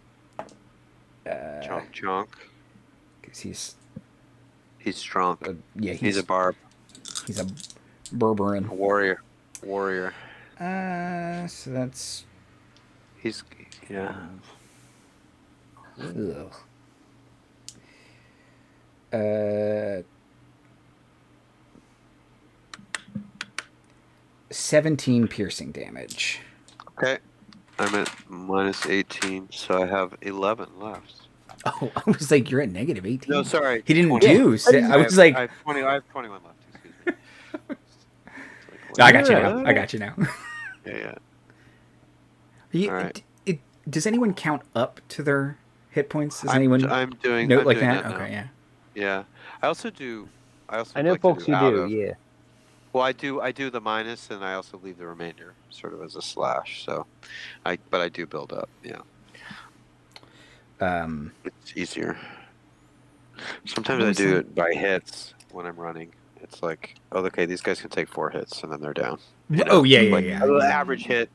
Chonk chonk. 'cause he's He's strong. yeah, He's a barb. he's a Berberin. A warrior. Warrior. So that's He's yeah. ugh. 17 piercing damage. Okay. I'm at minus 18, so I have 11 left. Oh, I was like, you're at negative 18. No, sorry. He didn't 20. do. I was like, I have 21 left. Excuse me. I got you now. I got you now. Yeah. You- All right. Does anyone count up to their hit points? Does anyone I'm doing note I'm like doing that? now. Okay, yeah. Yeah. I also do. I know like to folks who out do. of- Yeah. Well, I do the minus, and I also leave the remainder, sort of as a slash. So, but I do build up. Yeah, it's easier. Sometimes I do it by hits when I'm running. It's like, oh, okay, these guys can take 4 hits and then they're down. You know? Oh yeah, Like yeah. average hit,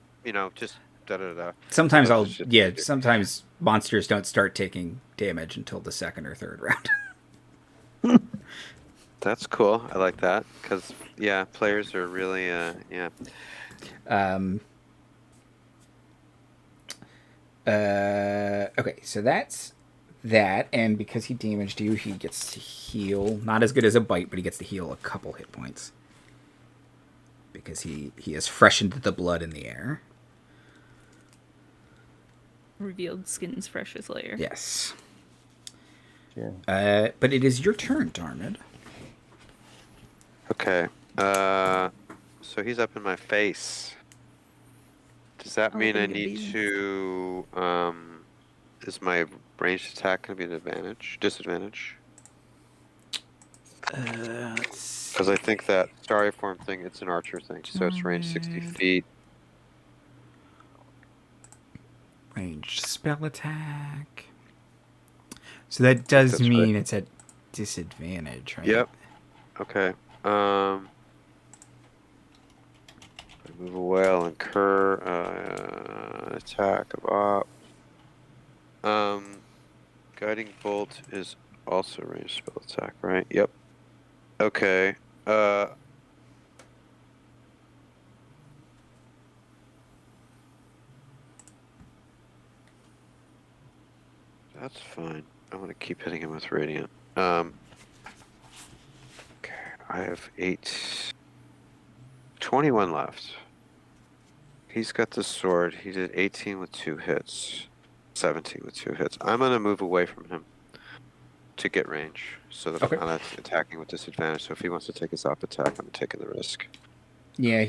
just da da da. Sometimes It's just easier. sometimes monsters don't start taking damage until the second or third round. That's cool. I like that because players are really Okay, so that's that, and because he damaged you, he gets to heal. Not as good as a bite, but he gets to heal a couple hit points because he has freshened the blood in the air. Revealed skin's freshest layer. Yes. Sure. But it is your turn, Darmuid. Okay. So he's up in my face. Does that mean I need to? Is my ranged attack going to be an advantage? Disadvantage? Because I think that starry form thing, it's an archer thing, so it's range 60 feet. Ranged spell attack. So that does That's mean right. it's at disadvantage, right? Yep. Okay. I move away. I'll incur an attack of op. Guiding bolt is also ranged spell attack, right? Yep. Okay. That's fine. I'm gonna keep hitting him with radiant. Okay. I have 21 left. He's got the sword. He did 18 with 2 hits. 17 with 2 hits. I'm going to move away from him to get range so that I'm not attacking with disadvantage. So if he wants to take his op attack, I'm taking the risk. Yeah,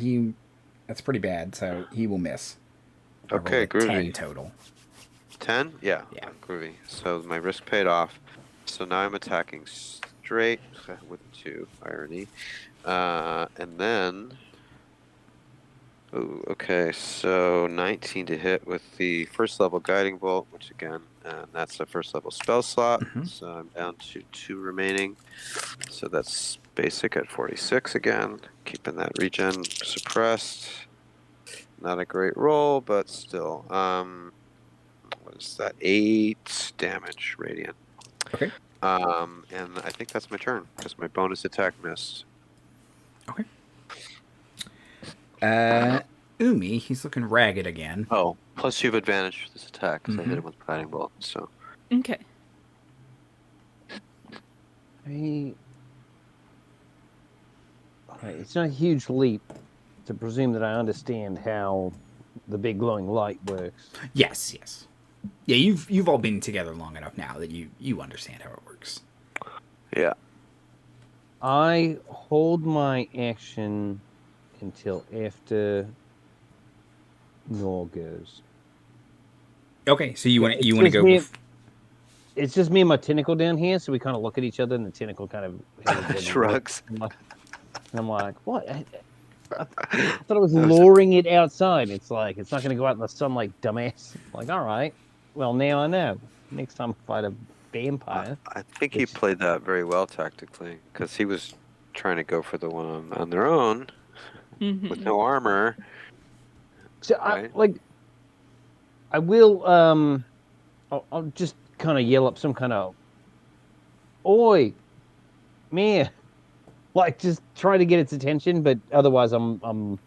that's pretty bad, so he will miss. Okay, groovy. 10 total. 10? Yeah. Groovy. So my risk paid off. So now I'm attacking straight with 2. Irony. And then... Ooh, okay, so 19 to hit with the first level guiding bolt, which again, that's a first level spell slot. So I'm down to 2 remaining. So that's basic at 46 again, keeping that regen suppressed. Not a great roll, but still. What is that? 8 damage radiant. Okay. And I think that's my turn because my bonus attack missed. Okay. Umi, he's looking ragged again. Oh, plus you have advantage for this attack because I hit him with guiding bolt. So. Okay. It's not a huge leap to presume that I understand how the big glowing light works. Yes. Yeah, you've all been together long enough now that you understand how it works. Yeah. I hold my action until after Nor goes. Okay, so you want to go. It's just me and my tentacle down here, so we kind of look at each other, and the tentacle kind of shrugs. And I'm like, what? I thought I was luring it outside. It's like, it's not going to go out in the sun like dumbass. Like, all right. Well, now I know. Next time I fight a vampire. I think he played that very well tactically because he was trying to go for the one on their own with no armor. So right? I will I'll just kind of yell up some kind of "Oi, man!" Like just try to get its attention, but otherwise I'm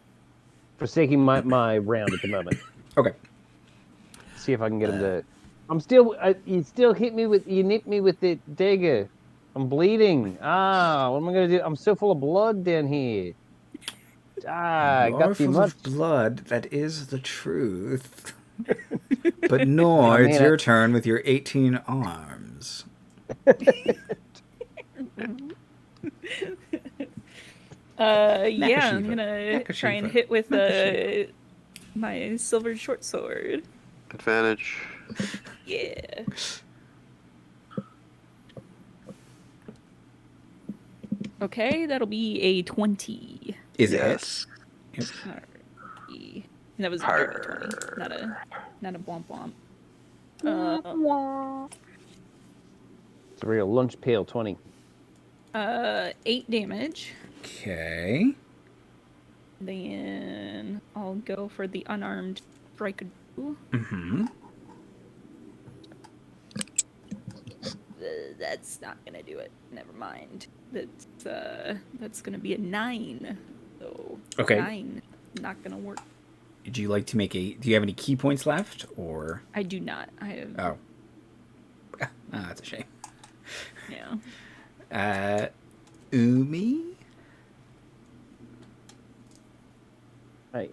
forsaking my round at the moment. Okay. See if I can get him to. You still hit me with. You nipped me with the dagger. I'm bleeding. What am I gonna do? I'm so full of blood down here. I got too much of blood. That is the truth. But no, it's your turn with your 18 arms. I'm gonna try and hit with my silver short sword. Advantage. Yeah. Okay, that'll be a 20. Is yes. It? Yep. And that was a dirty 20, not a womp womp. It's real. Lunch pail 20. 8 damage. Okay. Then I'll go for the unarmed strike. Mm-hmm. That's not gonna do it. Never mind. That's gonna be a 9. So Okay. 9 not gonna work. Would you like to make a... Do you have any key points left, or... I do not. I have. Oh. Ah, that's a shame. Yeah. Umi? Right.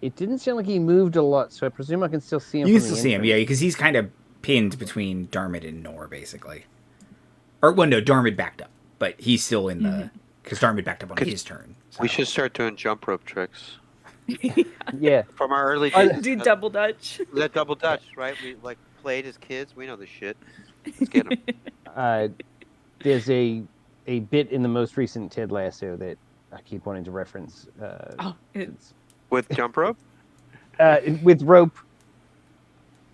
It didn't sound like he moved a lot, so I presume I can still see him. You can from still the see him, entrance. yeah, because he's kind of pinned between Darmuid and Nor, basically. Or, well, no, Darmuid backed up, but he's still in the... Because Darmuid backed up on his turn. So. We should start doing jump rope tricks Yeah. from our early days. Do double dutch. That double dutch, right? We like played as kids. We know the shit. Let's get them. There's a bit in the most recent Ted Lasso that I keep wanting to reference. It's With jump rope. With rope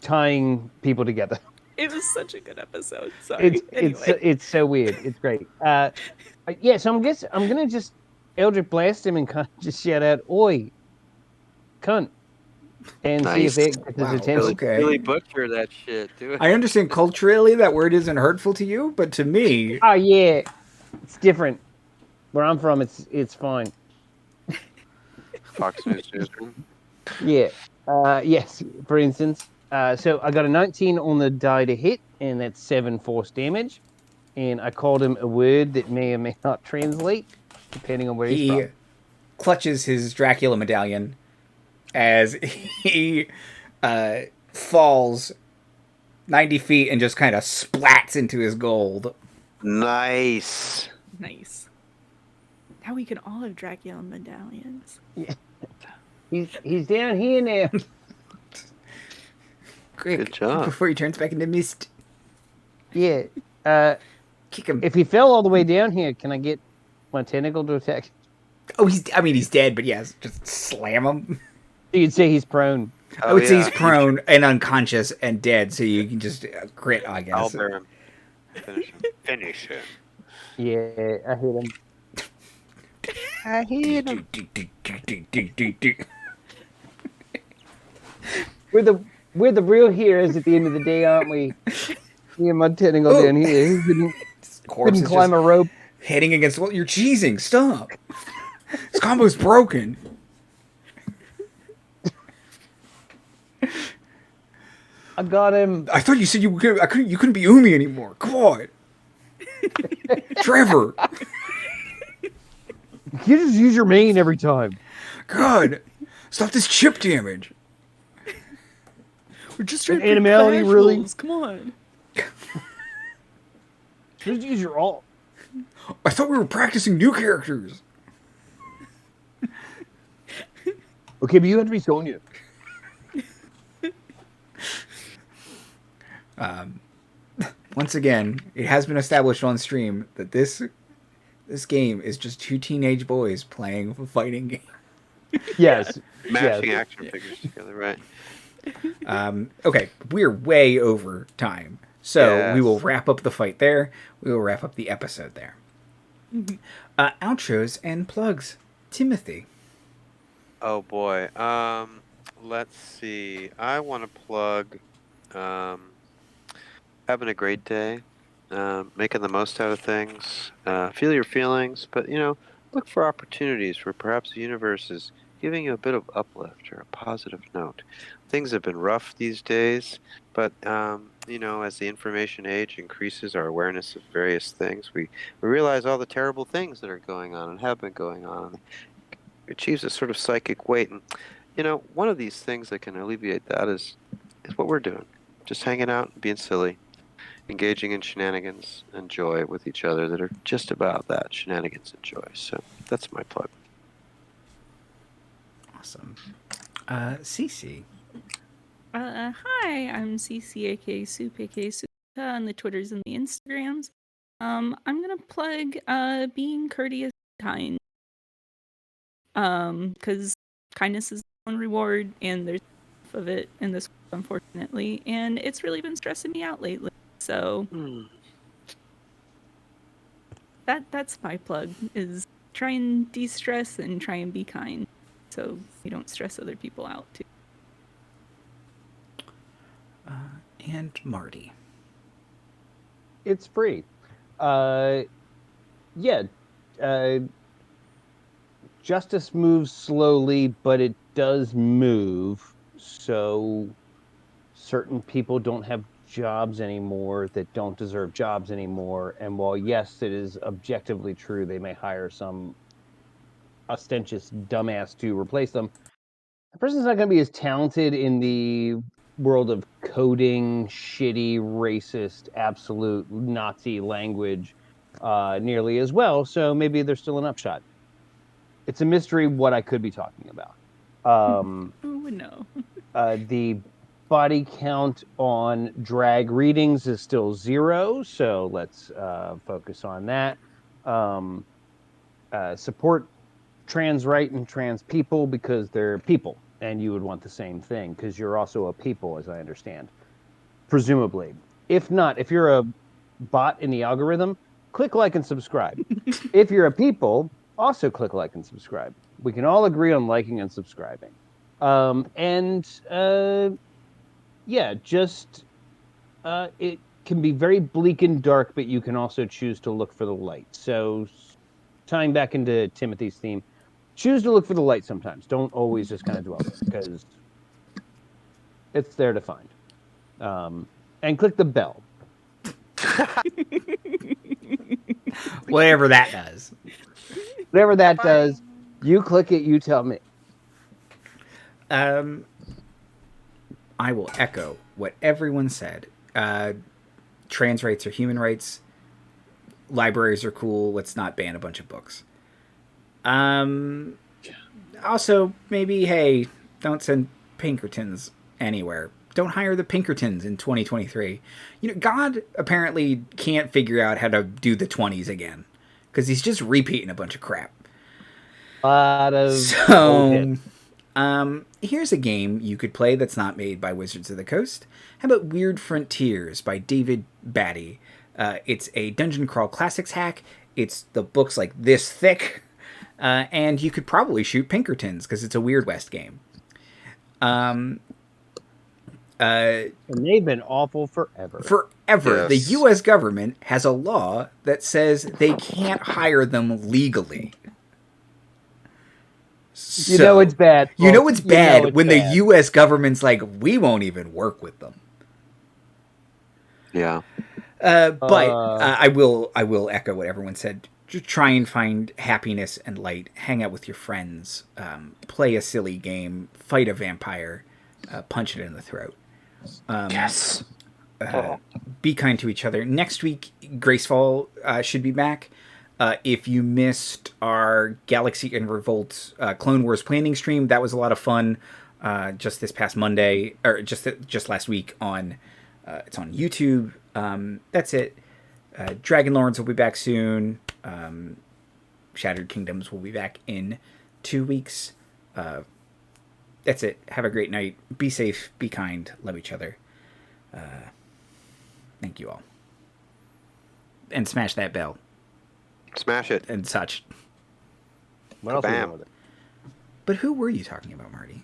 tying people together. It was such a good episode. Sorry. It's so weird. It's great. Yeah, so I'm gonna just Eldritch blast him and kind of just shout out, "Oi, cunt!" and see if Nice. it gets Wow, his attention. okay. Really butcher that shit, dude. I understand culturally that word isn't hurtful to you, but to me... Oh yeah, it's different. Where I'm from, it's fine. Fox News Newsroom. Yeah. Yes. For instance, so I got a 19 on the die to hit, and that's 7 force damage. And I called him a word that may or may not translate, depending on where he's He from. clutches his Dracula medallion as he falls 90 feet and just kind of splats into his gold. Nice. nice. Now we can all have Dracula medallions. He's down here now. Quick, Good job. before he turns back into mist. Yeah. Kick him. If he fell all the way down here, can I get my tentacle to attack? Oh, he's dead, but yes, just slam him. You'd say he's prone. I would say he's prone and unconscious and dead, so you can just crit, I guess. I'll bear him. Finish him. Yeah, I hit him. I hit him. We're the real heroes at the end of the day, aren't we? Me and my tentacle down here. He couldn't climb a rope. Heading against... Well, you're cheesing. Stop. This combo's broken. I got him. I thought you said you couldn't be Umi anymore. Come on. Trevor. You just use your main every time. God. Stop this chip damage. We're just trying to animality, really? casuals. Come on. Just use your alt. I thought we were practicing new characters. Okay, but you have to be Sonya. Once again, it has been established on stream that this game is just two teenage boys playing a fighting game. Yes. Mashing yes. action figures together, right? Okay, we're way over time. So Yes. we will wrap up the fight there. We will wrap up the episode there. Outros and plugs. Timothy. Oh boy. Let's see. I want to plug having a great day, making the most out of things. Feel your feelings, but look for opportunities where perhaps the universe is giving you a bit of uplift or a positive note. Things have been rough these days, but as the information age increases our awareness of various things, we realize all the terrible things that are going on and have been going on. It achieves a sort of psychic weight, and one of these things that can alleviate that is what we're doing, just hanging out and being silly, engaging in shenanigans and joy with each other that are just about that, shenanigans and joy. So that's my plug. Awesome. Cece. Hi, I'm CC, aka Soup, aka Soup, on the Twitters and the Instagrams. I'm gonna plug being courteous and kind. Because kindness is one reward, and there's enough of it in this world, unfortunately, and it's really been stressing me out lately. So that's my plug, is try and de-stress and try and be kind, so you don't stress other people out too. And Marty. It's free. Yeah. Justice moves slowly, but it does move. So certain people don't have jobs anymore that don't deserve jobs anymore. And while, yes, it is objectively true, they may hire some ostentatious dumbass to replace them. The person's not going to be as talented in the world of coding, shitty, racist, absolute Nazi language nearly as well. So maybe there's still an upshot. It's a mystery what I could be talking about. Who would know? The body count on drag readings is still 0, so let's focus on that. Support trans right and trans people because they're people, and you would want the same thing because you're also a people, as I understand, presumably. If not, if you're a bot in the algorithm, click like and subscribe. If you're a people, also click like and subscribe. We can all agree on liking and subscribing. Yeah, just it can be very bleak and dark, but you can also choose to look for the light. So tying back into Timothy's theme, choose to look for the light sometimes. Don't always just kind of dwell there, because it's there to find. And click the bell. Whatever that does. Whatever that does, you click it, you tell me. I will echo what everyone said. Trans rights are human rights. Libraries are cool. Let's not ban a bunch of books. Also, maybe, hey, don't send Pinkertons anywhere. Don't hire the Pinkertons in 2023. You know, God apparently can't figure out how to do the 20s again, because he's just repeating a bunch of crap. A lot of So, here's a game you could play that's not made by Wizards of the Coast. How about Weird Frontiers by David Batty? It's a dungeon crawl classics hack. It's the book's like this thick, and you could probably shoot Pinkertons because it's a Weird West game. And they've been awful forever. Forever. Yes. The U.S. government has a law that says they can't hire them legally. You know it's bad. You know it's folks. bad You know it's when bad. the U.S. government's like, we won't even work with them. Yeah. I will echo what everyone said. Just try and find happiness and light. Hang out with your friends. Play a silly game. Fight a vampire. Punch it in the throat. Yes. Be kind to each other. Next week, Gracefall should be back. If you missed our Galaxy and Revolt Clone Wars planning stream, that was a lot of fun. Just this past Monday, or just last week on it's on YouTube. That's it. Dragon Lords will be back soon. Shattered Kingdoms will be back in 2 weeks. That's it. Have a great night. Be safe. Be kind. Love each other. Thank you all. And smash that bell Smash it. and such. What else are we Bam. doing with it? But who were you talking about, Marty?